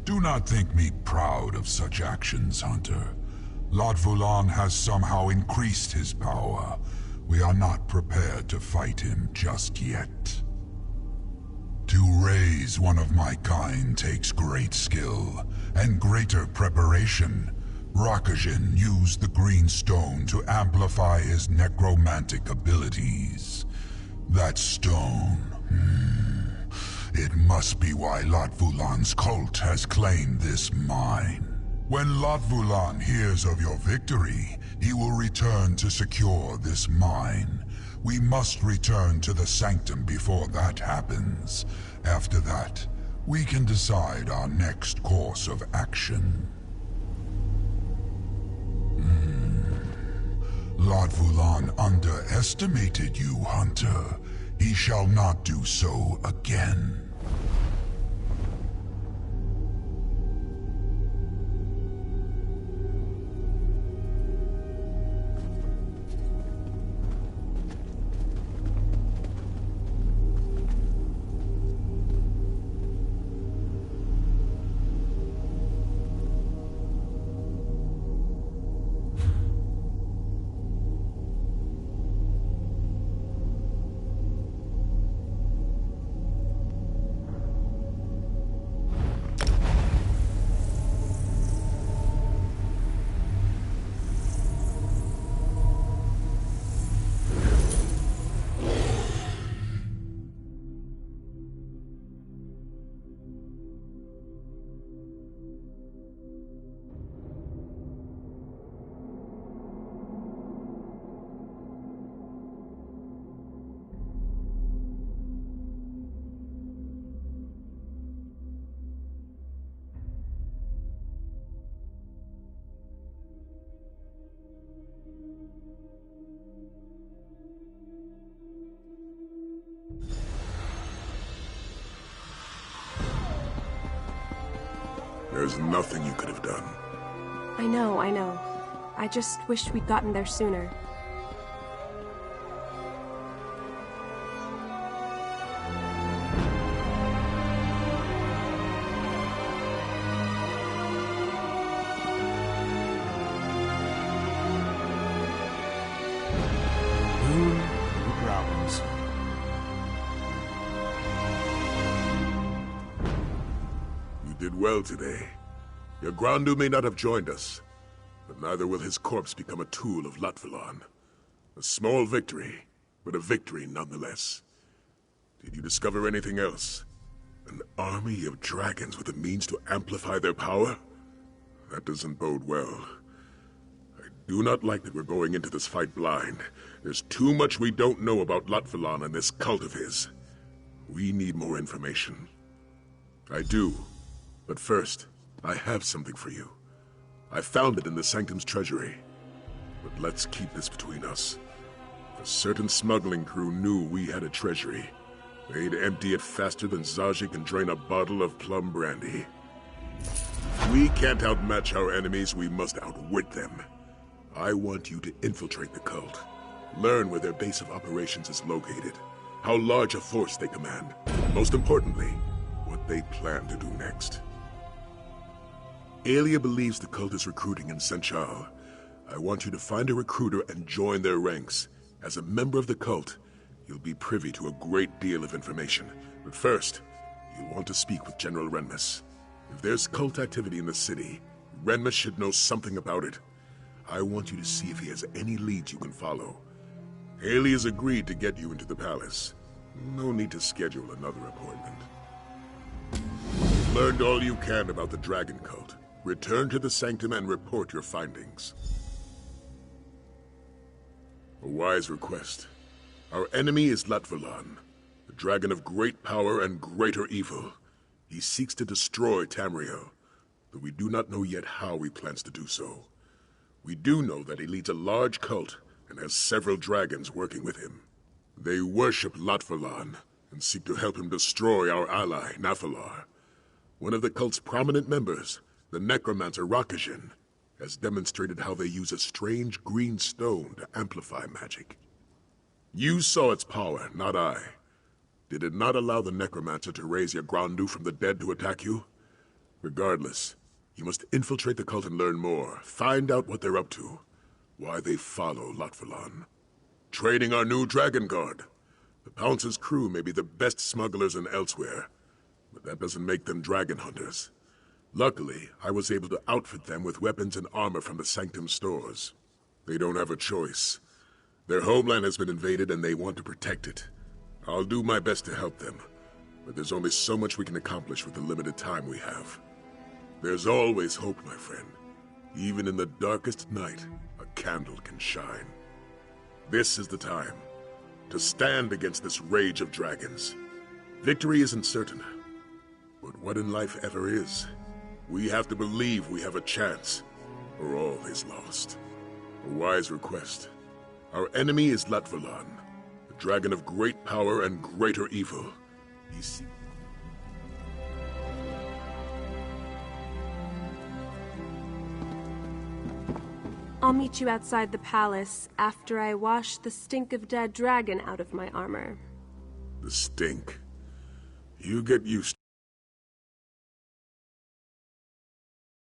Do not think me proud of such actions, Hunter. Latvulan has somehow increased his power. We are not prepared to fight him just yet. To raise one of my kind takes great skill, and greater preparation. Rakajin used the green stone to amplify his necromantic abilities. That stone... It must be why Latvulan's cult has claimed this mine. When Latvulan hears of your victory, he will return to secure this mine. We must return to the sanctum before that happens. After that, we can decide our next course of action. Latvulan underestimated you, Hunter. He shall not do so again. There's nothing you could have done. I know. I just wish we'd gotten there sooner. Did well today. Your Grandu may not have joined us, but neither will his corpse become a tool of Latvalon. A small victory, but a victory nonetheless. Did you discover anything else? An army of dragons with the means to amplify their power? That doesn't bode well. I do not like that we're going into this fight blind. There's too much we don't know about Latvalon and this cult of his. We need more information. I do. But first, I have something for you. I found it in the Sanctum's treasury. But let's keep this between us. A certain smuggling crew knew we had a treasury. They'd empty it faster than Zaji can drain a bottle of plum brandy. We can't outmatch our enemies, we must outwit them. I want you to infiltrate the cult. Learn where their base of operations is located. How large a force they command. Most importantly, what they plan to do next. Aelia believes the cult is recruiting in Senchal. I want you to find a recruiter and join their ranks. As a member of the cult, you'll be privy to a great deal of information. But first, you'll want to speak with General Renmus. If there's cult activity in the city, Renmus should know something about it. I want you to see if he has any leads you can follow. Aelia's agreed to get you into the palace. No need to schedule another appointment. You've learned all you can about the dragon cult. Return to the Sanctum and report your findings. A wise request. Our enemy is Latvalon, the dragon of great power and greater evil. He seeks to destroy Tamriel, though we do not know yet how he plans to do so. We do know that he leads a large cult and has several dragons working with him. They worship Latvalon and seek to help him destroy our ally, Nafalar. One of the cult's prominent members, the necromancer Rakajin, has demonstrated how they use a strange green stone to amplify magic. You saw its power, not I. Did it not allow the necromancer to raise your Grandu from the dead to attack you? Regardless, you must infiltrate the cult and learn more. Find out what they're up to. Why they follow Latvalon. Training our new Dragon Guard. The Pounce's crew may be the best smugglers in Elsewhere, but that doesn't make them dragon hunters. Luckily, I was able to outfit them with weapons and armor from the Sanctum stores. They don't have a choice. Their homeland has been invaded and they want to protect it. I'll do my best to help them, but there's only so much we can accomplish with the limited time we have. There's always hope, my friend. Even in the darkest night, a candle can shine. This is the time to stand against this rage of dragons. Victory isn't certain, but what in life ever is? We have to believe we have a chance, or all is lost. A wise request. Our enemy is Latvalon, the dragon of great power and greater evil. I'll meet you outside the palace after I wash the stink of dead dragon out of my armor. The stink. You get used